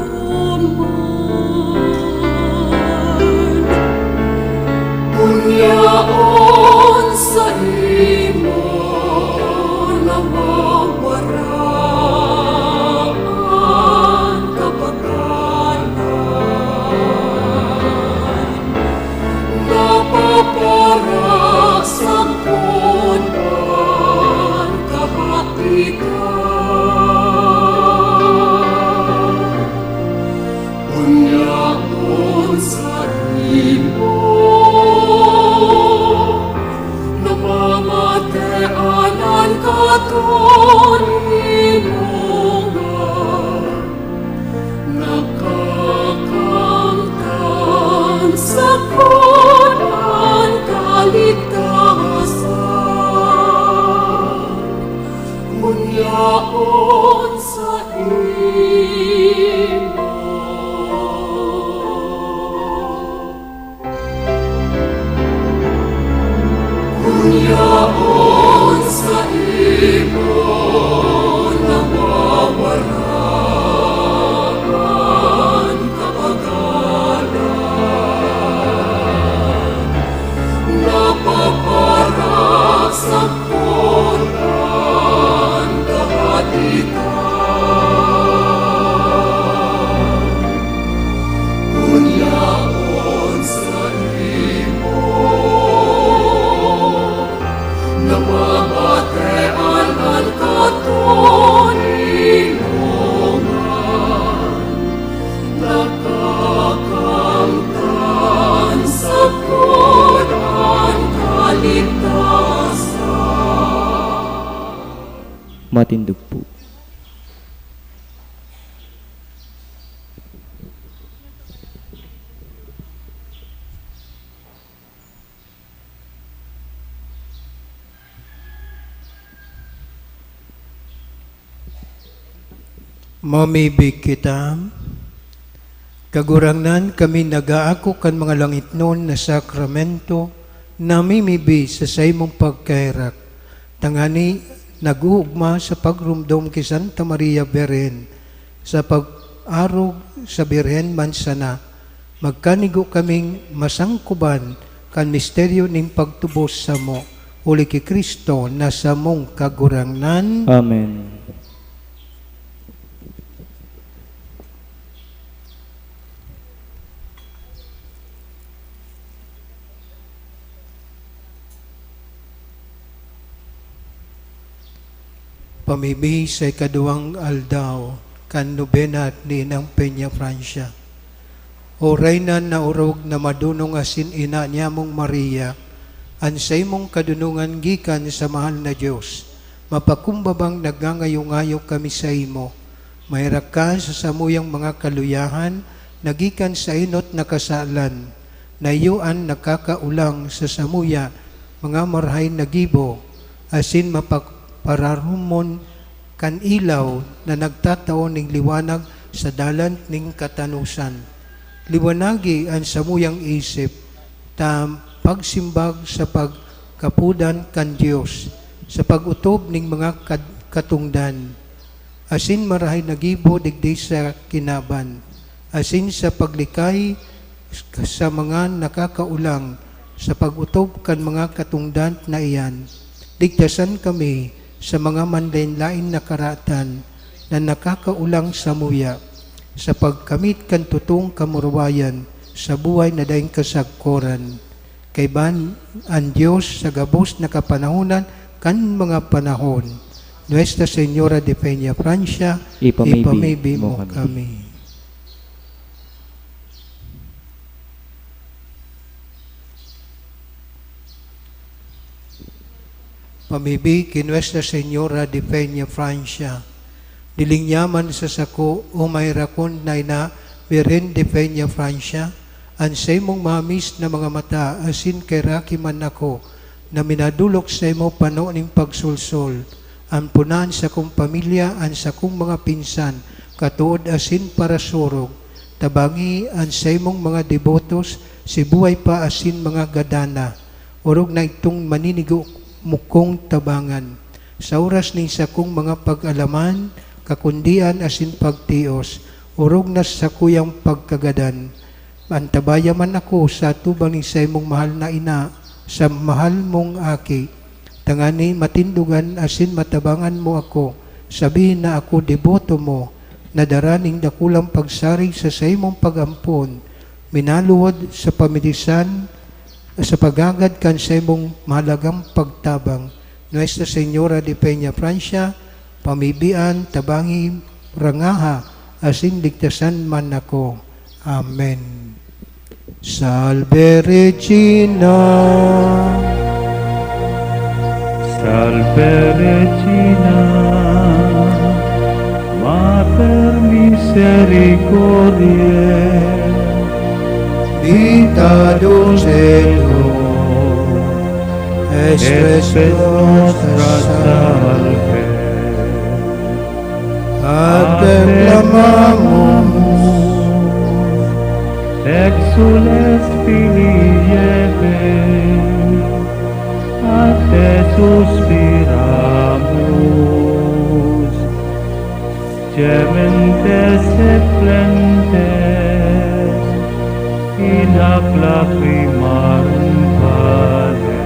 F: Kunyaon sa imo nawawaraan kapagalan, napapara sa godan kahagitan. Kunyaon sa imo namamatean ang katuninongan, nakakamtan sa godan kaligtasan. Kunyaon sa imo. Kunyaon sa imo nawawaraan kapagalan, napapara sa godan kahagitan. Kunyaon sa imo namamatean ang katuninongan, nakakamtan sa godan kaligtasan.
C: Matindog po.
B: Mamibig kita. Kagurangnan kami nagaako kan mga langit noon na sakramento, namimibi sa saymong pagkairak. Tangani naguugma sa pagrumdom kay Santa Maria Beren, sa pag-arog sa Birhen Mansana, magkanigo kaming masangkuban kan misteryo ning pagtubos sa mo, uli ki Kristo na sa mong kagurangnan.
C: Amen.
B: Pamibi sa ikaduhang aldaw, kan nobena ni ng Peña Francia. Oray na naurog na madunong asin ina niya mong Maria, ansay mong kadunungan gikan sa mahal na Diyos. Mapakumbabang nagngangayo-ngayo kami sa imo. Mayrak ka sa samuyang mga kaluyahan, nagikan sa inot na kasalan. Nayuan nakakaulang sa samuya, mga marhay nagibo, asin pararumon kan ilaw na nagtataon ning liwanag sa dalan ning katanusan. Liwanagi ang samuyang isip, pagsimbag sa pagkapudan kan Dios, sa pagutob ning mga katungdan. Asin marahay nagibo digdi sa kinaban, asin sa paglikay sa mga nakakaulang, sa pagutob kan mga katungdan na iyan. Ligtasan kami sa mga manlain-lain na karatan na nakakaulang sa muya, sa pagkamit kan tutong kamurwayan sa buhay na daing kasagkoran. Kay ban ang Diyos sa gabos na kapanahunan kan mga panahon. Nuestra Señora de Peña Francia, ipamibi mo kami. Pamibi ki Nuestra Señora de Peña Francia, dilingyaman sa sako o mayrakon na ina Birhen de Peña Francia, ansay mong mamis na mga mata asin kay raki man ako, na minadulok sa imo pano ning pagsulsol, ang punan sa kong pamilya, ang sa kong mga pinsan, katuod asin para surog, tabangi ansay mong mga devotos, si buhay pa asin mga gadana, urog na itong maninigo mukong tabangan. Sa oras ni sa kong mga pag-alaman, kakundian asin pagtios, urog na sa kuyang pagkagadan. Antabaya man ako sa tubang ni sa imong mahal na ina, sa mahal mong aki. Tangani matindugan asin matabangan mo ako, sabihin na ako deboto mo, na daraning dakulang pagsarig sa imong pag-ampon, minaluwad sa pamilisan, sa pagagad kan sa imong mahalagang pagtabang. Nuestra Señora de Peña Francia, pamibian, tabangi, rangaha, asin ligtasan man ako. Amen. Salve Regina.
E: Salve Regina, Mater Misericordiae,
B: Vita dulcedo,
E: Espes nostra salve,
B: acclamamus,
E: exules Filii Eve, a te suspiramus, gementes et plentes, in hac lacrimarum vale.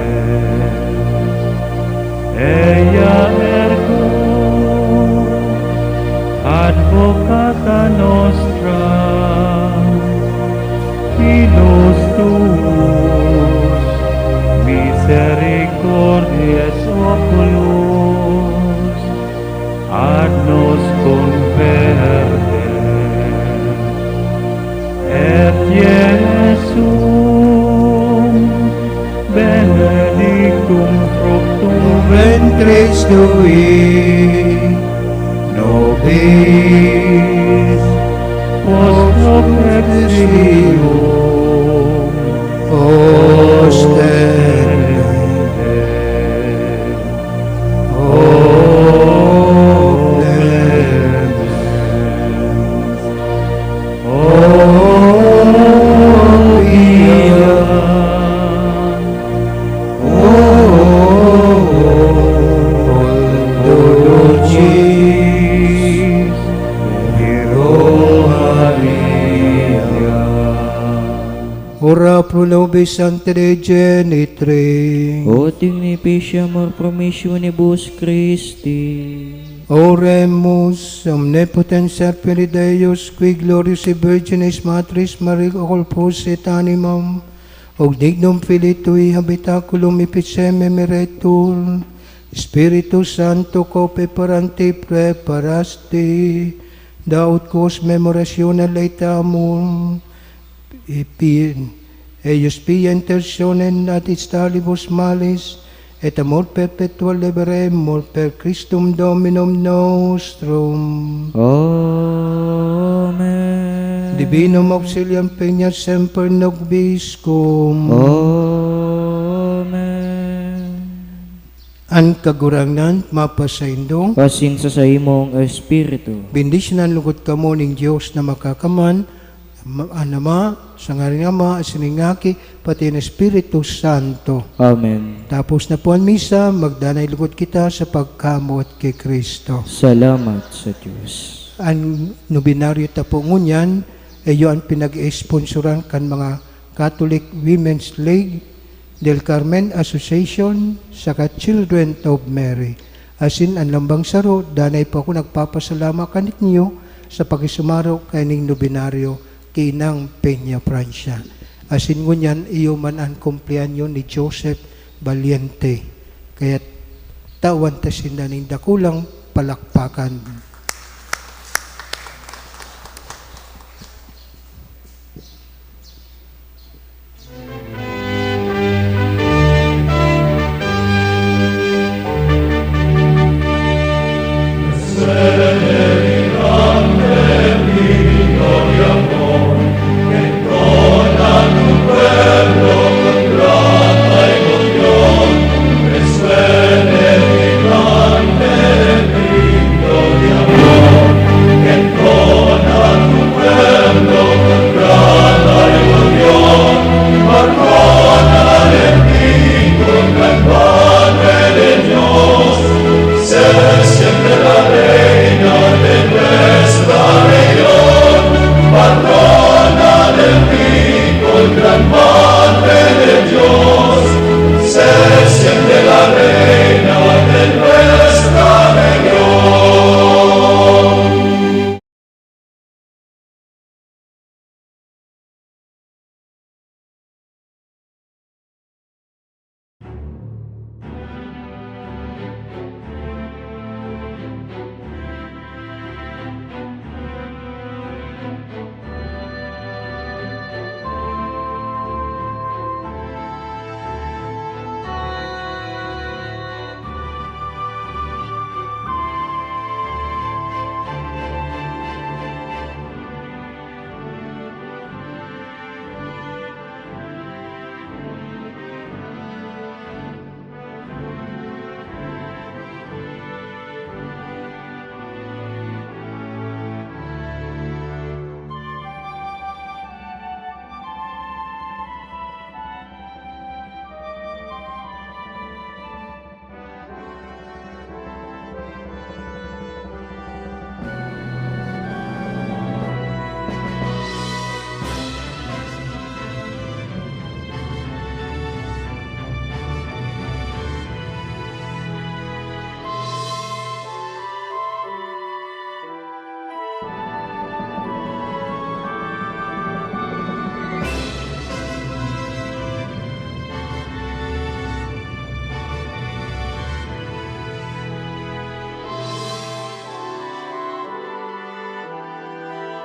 E: Ea ergo, advocata nostra, filos tuus, misericordias oculos, ad nos converte, et Iesum benedictum fructum
B: ventris tui, nobis
E: post hoc exilium
B: ostende. O clemens. nobis ante Dei genitri.
C: Ut ignificia amor promissionibus Christi.
B: Oremus, omnipotens serpere Deus, qui glorious Virginis Matris Maria Corpus et animam, og dignum Filii Tui habitaculum epiceme meretur, Spiritus Santo cope paranti preparasti, daut quos memoratione leitamur, eius pia intersionen ad instalibus malis, et amor perpetual liberemur per Christum Dominum nostrum.
C: Amen.
B: Divinum auxilium peña semper nobiscum.
C: Amen.
B: An kagurangan mapasaindo,
C: Kasing sa imong espiritu.
B: bendisyonan lugod kamo ning Dios na makakaman, Ama, sa ngalan ng Ama, siningaki, pati ng Espiritu Santo.
C: Amen.
B: Tapos na po ang misa, magdanay lugod kita sa pagkamot kay Kristo.
C: Salamat sa Diyos.
B: Ang nobinaryo tapo ngunyan, iyo ang pinag-esponsoran kan mga Catholic Women's League, Del Carmen Association, saka Children of Mary. Asin ang lambang saro, danay po ako nagpapasalamat kanit niyo sa pagisumaro kaning nobinaryo kinang Peña, Francia. Asin ngunyan, iyo man ang kumpleanyo ni Joseph Valiente. Kaya tawan tasin na ning dakulang palakpakan.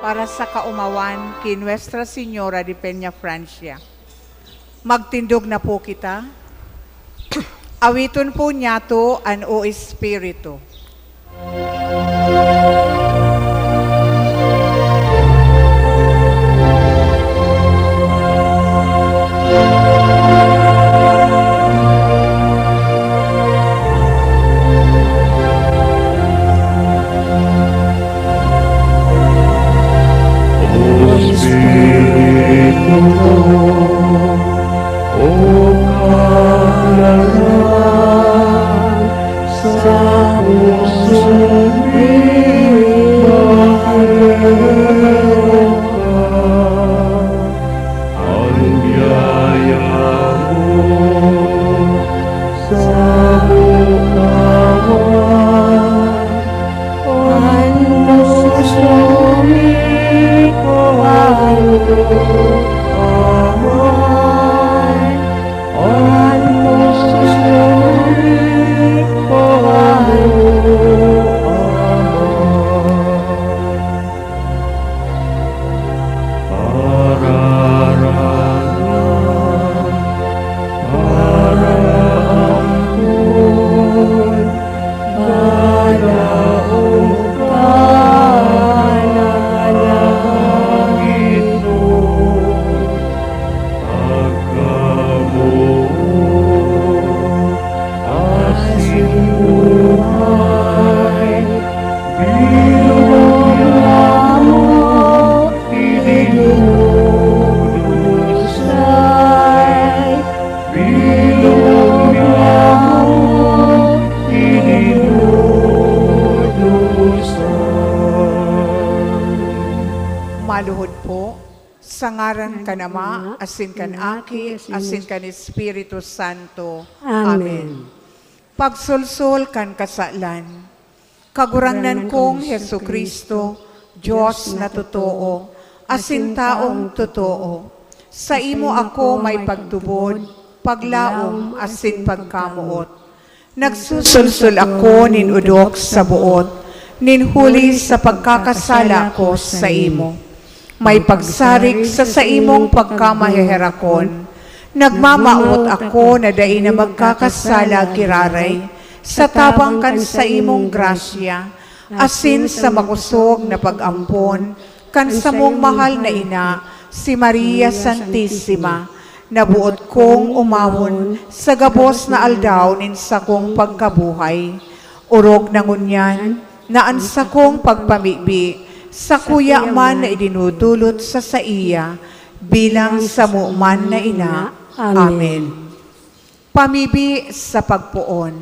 G: para sa kaumawan kay Nuestra Señora de Peña, Francia. Magtindog na po kita. Awiton po niya to an o Espiritu.
E: Ang biyaya
G: Sangaran kan Ama, asin kan Aki, asin kan Espiritu Santo.
H: Amen.
G: Pagsulsul kan kasalan. Kagurangnan kong Hesu Kristo, Diyos na totoo, asin taong totoo. Sa imo ako may pagtubod, paglaom asin pagkamuot. Nagsusulsul ako nin udok sa buot, nin huli sa pagkakasala ko sa imo. May pagsarik sa imong pagkamaheherakon. Nagmamaot ako na dai na magkakasala kiraray, sa tabang kan sa imong grasya, asin sa makusog na pag-ampon, kan sa mong mahal na ina, si Maria Santissima, nabuot kong umawon sa gabos na aldaw nin sa kong pagkabuhay. Urog na ngunyan, naan sa kong pagpamibi, sa kuya man na idinudulot sa iya, bilang sa muman na ina. Amen. Pamibi sa pagpuon.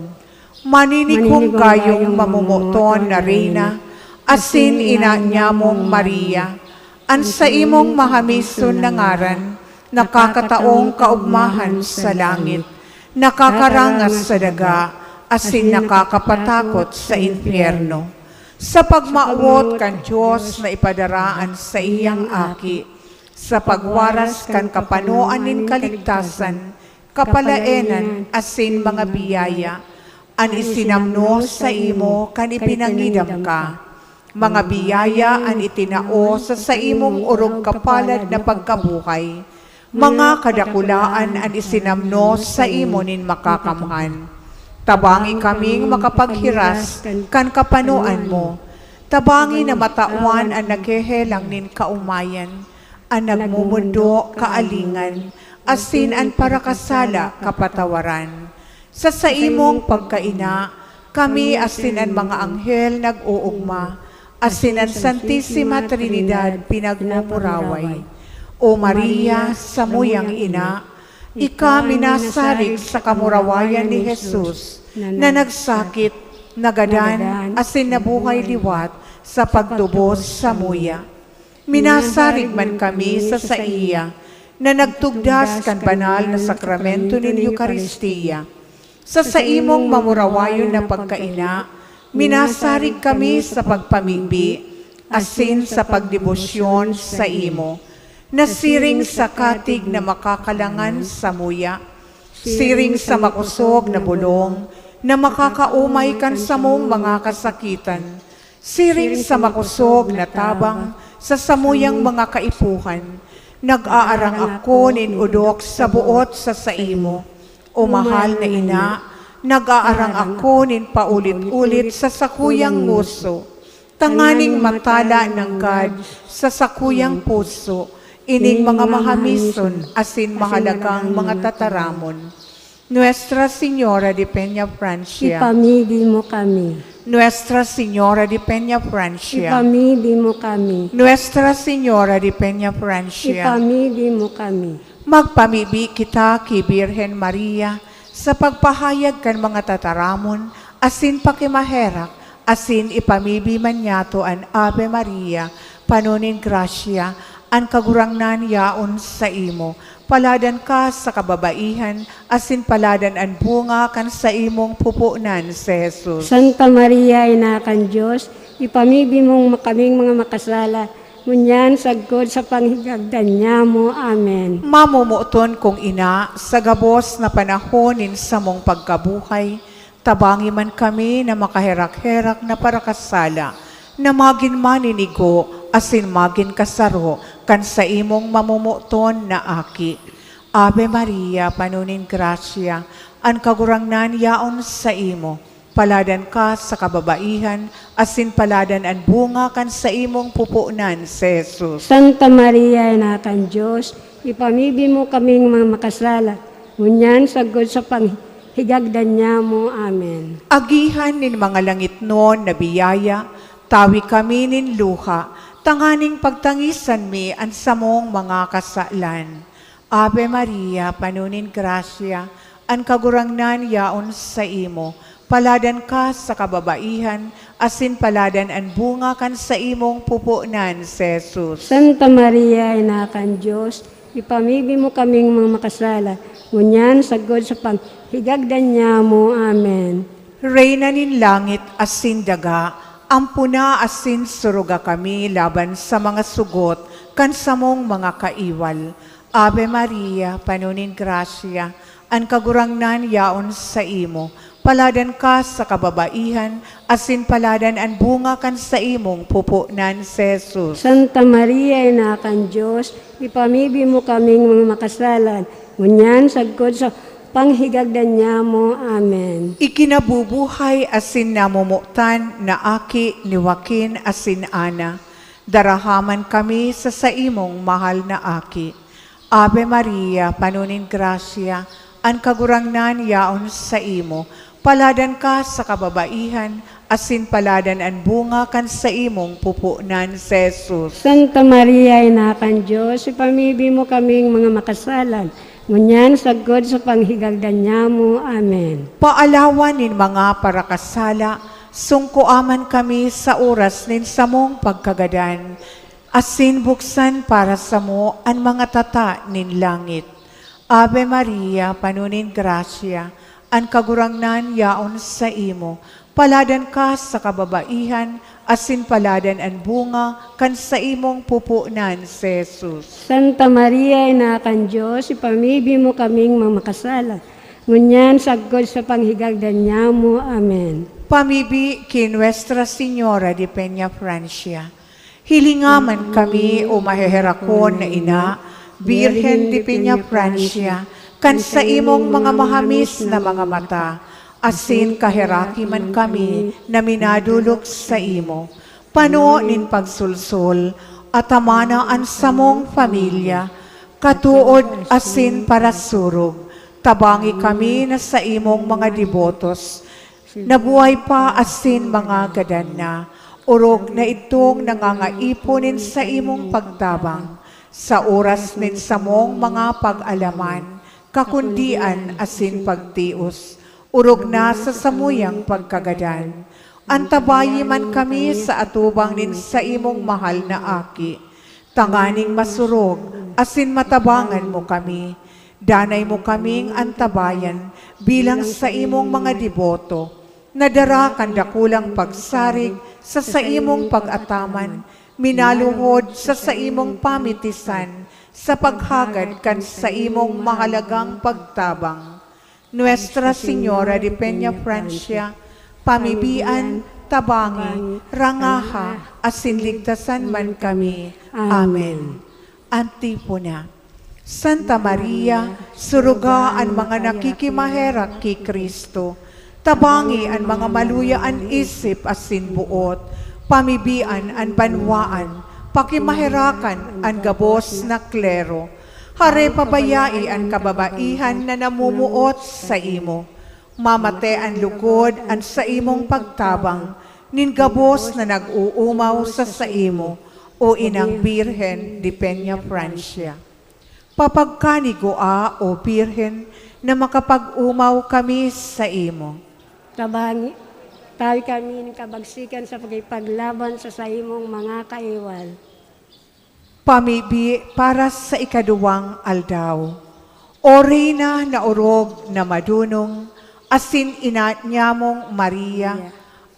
G: Maninikong kayong mamumuton na reyna, asin ina niya mong Maria, an sa imong mahamison na ngaran, nakakataong kaugmahan sa langit, nakakarangas sa daga, asin nakakapatakot sa impyerno. Sa pagmaawot kan Diyos na ipadaraan sa iyang aki, sa pagwaras kan kapanoan nin kaligtasan, kapalaenan asin mga biyaya, an isinamno sa imo kan ipinangidam ka. Mga biyaya an itinao sa imong urog kapalad na pagkabuhay, mga kadakulaan an isinamno sa imo nin makakamhan. Tabangi kaming makapaghiras kan kapanoan mo. Tabangi na matawan ang naghehelang nin kaumayan, ang nagmumundo kaalingan, asin ang parakasala kapatawaran. Sa imong pagkaina, kami asin ang mga anghel nag-uugma, asin ang Santissima Trinidad pinagmumuraway. O Maria, samuyang ina, ika minasarik sa kamurawayan ni Jesus, na nagsakit, nagadan, asin nabuhay liwat sa pagtubos sa muya. Minasarig man kami sa iya, na nagtugdas kan banal na sakramento ng Eucharistia. Sa imong mamurawayon na pagkaina, minasarig kami sa pagpamimbi, asin sa pagdebosyon sa imo. Nasiring sa katig na makakalangan sa muya, siring sa makusog na bulong, na makakaumay kan sa mong mga kasakitan, siring sa makusog na tabang, sa samuyang mga kaipuhan, nag-aarang ako nin udok sa buot sa imo. O mahal na ina, nag-aarang ako nin paulit-ulit sa sakuyang nguso, tanganing matala ng God sa sakuyang puso, ining mga mahamison, asin mahalagang mga tataramon. Nuestra Señora de Peña Francia,
H: Ipamibig mo kami.
G: Nuestra Señora de Peña Francia,
H: Ipamibig mo kami.
G: Nuestra Señora de Peña Francia,
H: Ipamibig mo kami.
G: magpamibi kita ki Birhen Maria sa pagpahayag kan mga tataramon, asin pakimaherak, asin ipamibi man yato an Ave Maria, panunin grasya, an kagurangnan yaon sa imo. Paladan ka sa kababaihan, asin paladan an bunga kan sa imong pupunan si Jesus.
H: Santa Maria, ina kan Diyos, ipamibig mong kaming mga makasala, ngunyan sagkod sa panghigagdan niya mo. Amen.
G: Mamumuton kong ina, sa gabos na panahonin sa mong pagkabuhay, tabangi man kami na makaherak-herak na parakasala, na magin maninigo, asin magin kasaro, kan sa imong mamumuton na aki. Ave Maria, panunin grasya, an kagurangnan yaon sa imo. Paladan ka sa kababaihan, asin paladan an bunga kan sa imong pupunan si Jesus.
H: Santa Maria, ina kan Diyos, ipamibig mo kaming mga makasala, ngunyan sagkod sa panghigagdan niya mo. Amen.
G: Agihan nin mga langit noon na biyaya, tawi kami nin luha, tanganing pagtangisan mi ang samong mga kasalan. Ave Maria, panunin grasya, an kagurangnan yaon sa imo. paladan ka sa kababaihan, asin paladan ang bunga kan sa imong pupunan, si Jesus.
H: Santa Maria, Ina kan Diyos, ipamibi mo kaming mga makasala, ngunyan sagod sa panghigagdan niya mo. Amen.
G: Reyna nin langit asin daga, ampuna asin suruga kami laban sa mga sugot, kan sa mong mga kaiwal. Ave Maria, panunin grasya, ang kagurangnan yaon sa imo. Paladan ka sa kababaihan, asin paladan ang bunga kan sa imong pupunan, si Jesus.
H: Santa Maria, Ina kan Diyos, ipamibi mo kaming mga makasalan, ngunyan sagod sa panghigagdan niya mo. Amen.
G: Ikinabubuhay asin namumutan na aki ni Joaquin asin Ana. Darahaman kami sa imong mahal na aki. Ave Maria, panunin grasya, ang kagurangnan yaon sa imo. Paladan ka sa kababaihan, asin paladan ang bunga kan sa imong pupunan, si Jesus.
H: Santa Maria, Ina kan Diyos, ipamibi mo kaming mga makasalan, ngunyan sagod sa panghigagdan niya mo. Amen.
G: Paalawan nin mga parakasala, sungkuaman kami sa oras nin samong pagkagadan, asin buksan para sa mo ang mga tata nin langit. Ave Maria, panunin grasya, ang kagurangnan yaon sa imo. Paladan ka sa kababaihan, asin paladan ang bunga kan sa imong pupunan, si Jesus.
H: Santa Maria, Ina kan Diyos, ipamibi mo kaming mga makasala, ngunyan sagod sa panghigagdan niya mo. Amen.
G: Pamibi ki Nuestra Señora de Peña Francia. Hilingaman kami o maheherakon na ina, Birhen de Peña Francia, kan sa imong mga mahamis na mga mata, asin kaheraki man kami na minadulok sa imo. Pano nin pagsulsol, at amanaan sa mong pamilya, katuod asin para surog. Tabangi kami na sa imong mga devotos, nabuhay pa asin mga gadan na, urog na itong nangangaiponin sa imong pagtabang, sa oras nin sa mong mga pag-alaman, kakundian asin pagtios, urog na sa samuyang pagkagadan. Antabayi man kami sa atubang nin sa imong mahal na aki, tanganing masurog, asin matabangan mo kami, danay mo kaming antabayan, bilang sa imong mga deboto, nadara kan dakulang pagsarig sa imong pag-ataman, minaluhod sa imong pamitisan, sa paghagad kan sa imong mahalagang pagtabang. Nuestra Señora de Peña Francia, pamibian, tabangi, rangaha, asin ligtasan man kami. Amen. Antipona. Santa Maria, suruga ang mga nakikimaherak ki Kristo, tabangi ang mga maluyaan isip asin buot, pamibian ang banwaan, pakimaherakan ang gabos na klero, hare pabayai ang kababaihan na namumuot sa imo, mamate ang lugod ang sa imong pagtabang, nin gabos na nag-uumaw sa imo, o inang Birhen de Peña Francia. Papagkanigoa o Birhen na makapag-umaw kami sa imo.
H: Tabangi, tayo kami ng kabagsikan sa pagipaglaban sa imong mga kaiwal.
G: Pamibi para sa ikaduwang aldaw. O Reyna na urog na madunong, asin ina niyamong Maria,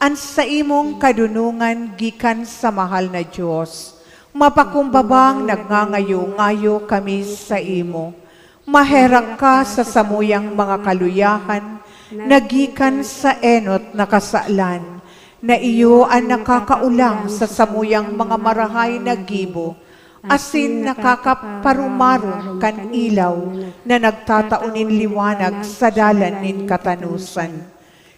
G: an sa imong kadunungan gikan sa mahal na Diyos, mapakumbabang nagngangayo-ngayo kami sa imo. Maherak ka sa samuyang mga kaluyahan, nagikan sa enot na kasalan, na iyo ang nakakaulang sa samuyang mga marahay na gibo, asin nakakaparumarong kan ilaw na nagtataunin liwanag sa dalan nin katanusan.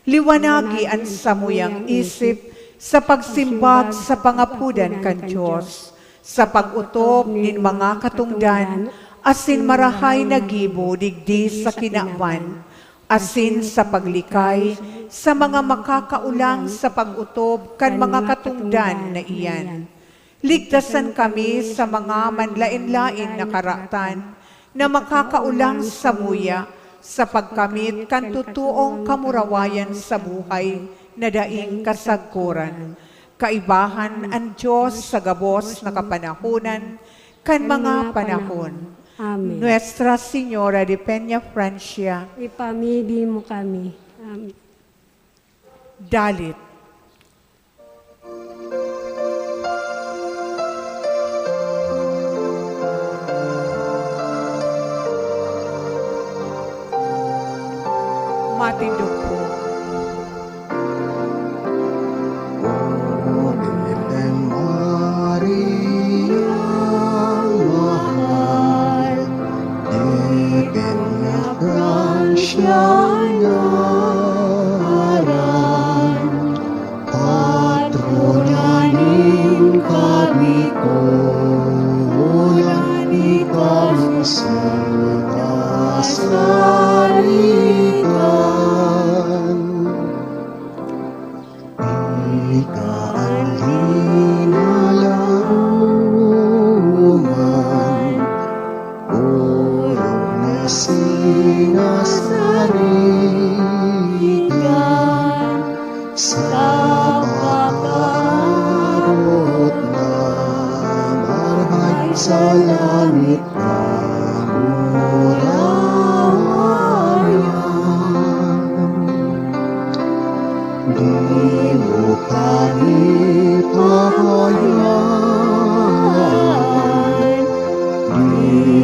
G: Liwanagi ang samuyang isip sa pagsimbag sa pangapudan kan Diyos, sa pag-utob nin mga katungdan, asin marahay na gibo digdi sa kinaaman, asin sa paglikay sa mga makakaulang sa pag-utob kan mga katungdan na iyan. Ligtasan kami sa mga manlain-lain na karatan na makakaulang sa muya, sa pagkamit kan tutuong kamurawayan sa buhay na daing kasagkuran. Kaibahan ang Diyos sa gabos na kapanahunan kan mga panahon.
H: Amen.
G: Nuestra Señora de Peña Francia,
H: Ipamidi mo kami. Amen.
G: dalit. Matindog po.
I: Virgen Maria, mahal, di Peña Francia ngaran, patronanin kami ko, ulani kami sinasarikan. Ikaanlinalaungan, urong na sinasarigan, sa pagkarot na marhay sa langit ka di mo kami pahayagan, di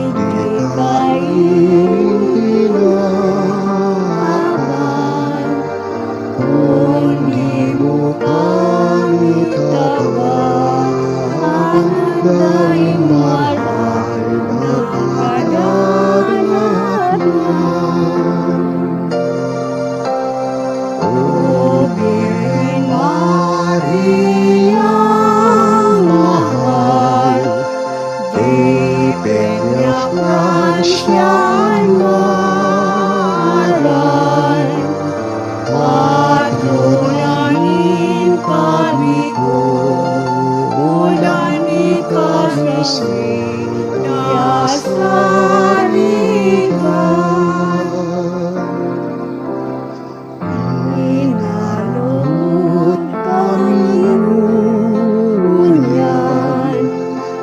I: kain tinapan, kundi mo kami tabahan, dahil mahal na kadalanan. O Virgen Maria, mahal, di Peña Francia ngaran, patronanin kami ko, ulani kami sinasarikan. Inalot kami ngunyan,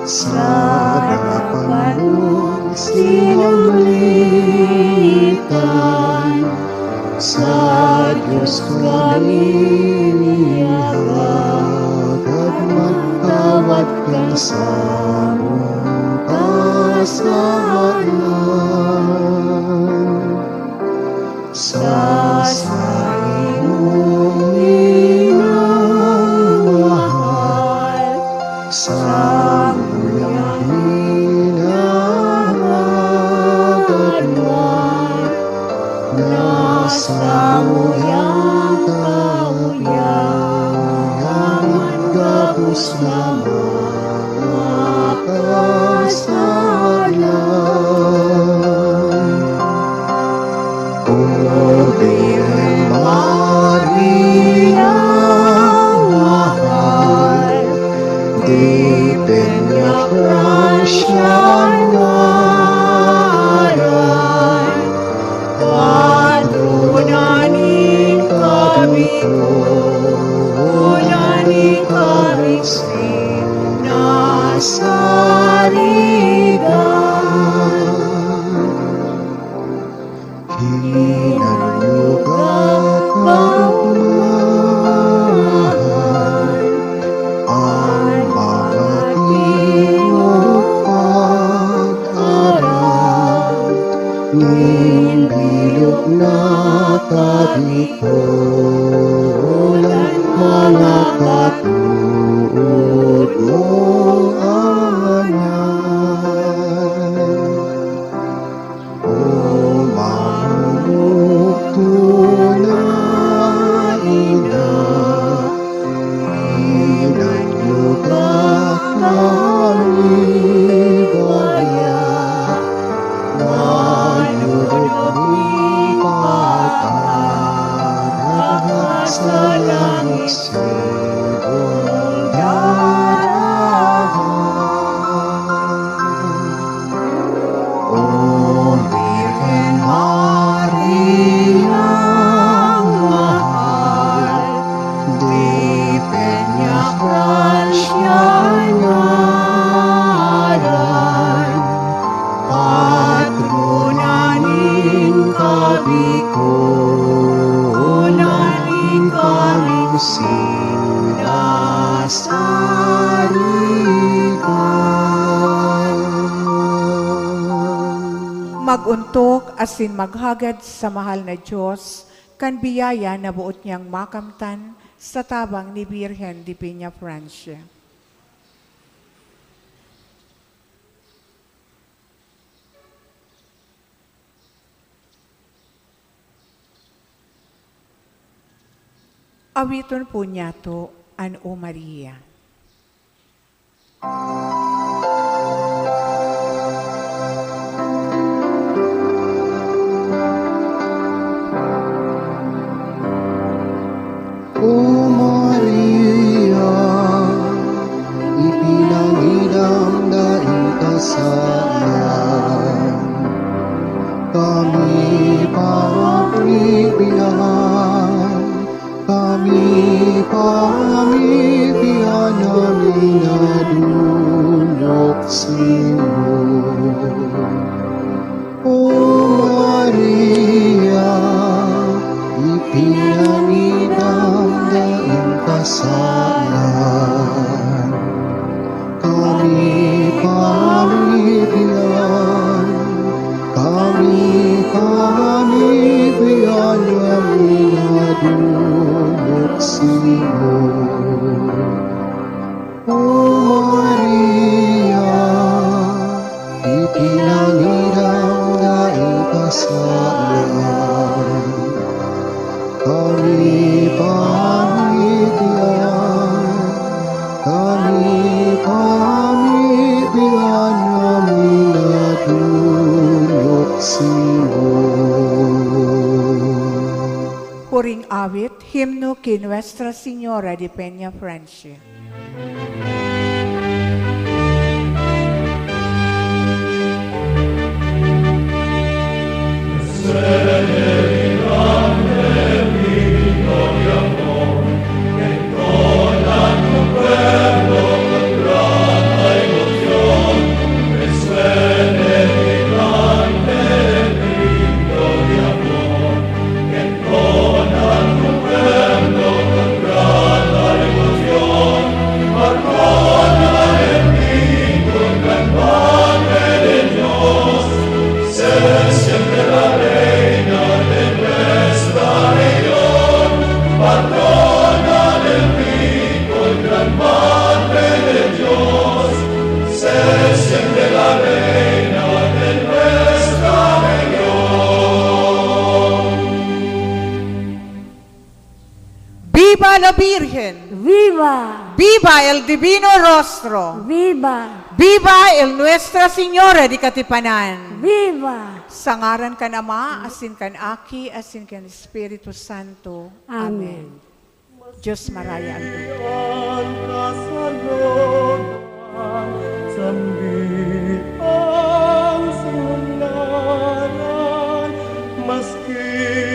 I: sa harapan mo sinamlitan, sa Diyos kami niyagag, at magtawad ka sa mong kasalanan. Sa mong minamahal, sa muyang hinahagad, nasa muyang kauyaman, gabos na mga kasalan. O Virgen Maria, mahal, di Peña Francia ngaran, patronanin kami ko, ulani kami sinasarigan. Hinalugat kaumahan, ang mga tinupag aral, ninbilog na kadikulan, mga katuod mong anay. O mamumutunan ina, hinanyugat kami baya, manunod ni pagkakasa langit sibong darat. ikaw'y sinasarikan.
G: Maguntok asin maghagad sa mahal na Diyos, kan biyaya na buot niyang makamtan sa tabang ni Birhen de Peña Francia. Awiton po niya to, an o Maria.
I: O Maria, ipinangidam daing kasalan. Kami pamipinahan, kami pamipinahan namin na dunok simo. O Maria, ipinangidam daing kasalan. Kami pamipinahan, kami pamipinahan namin na dunok simo. O Maria, ipinangidam daing kasalan. Kami pamipinahan, kami pamipinahan namin na dunok simo.
G: Huring awit, himno kay Nuestra Señora de Peña Francia. Viva la Virgen!
H: Viva!
G: Viva el Divino Rostro!
H: Viva!
G: Viva el Nuestra Señora di Katipanan!
H: Viva!
G: Sa ngaran kan Ama, asin kan Aki, asin kan Espiritu Santo.
H: Amen.
G: Diyos maraya ang Diyos.
E: Ang kasalogan, sambit ang sumlaran, maski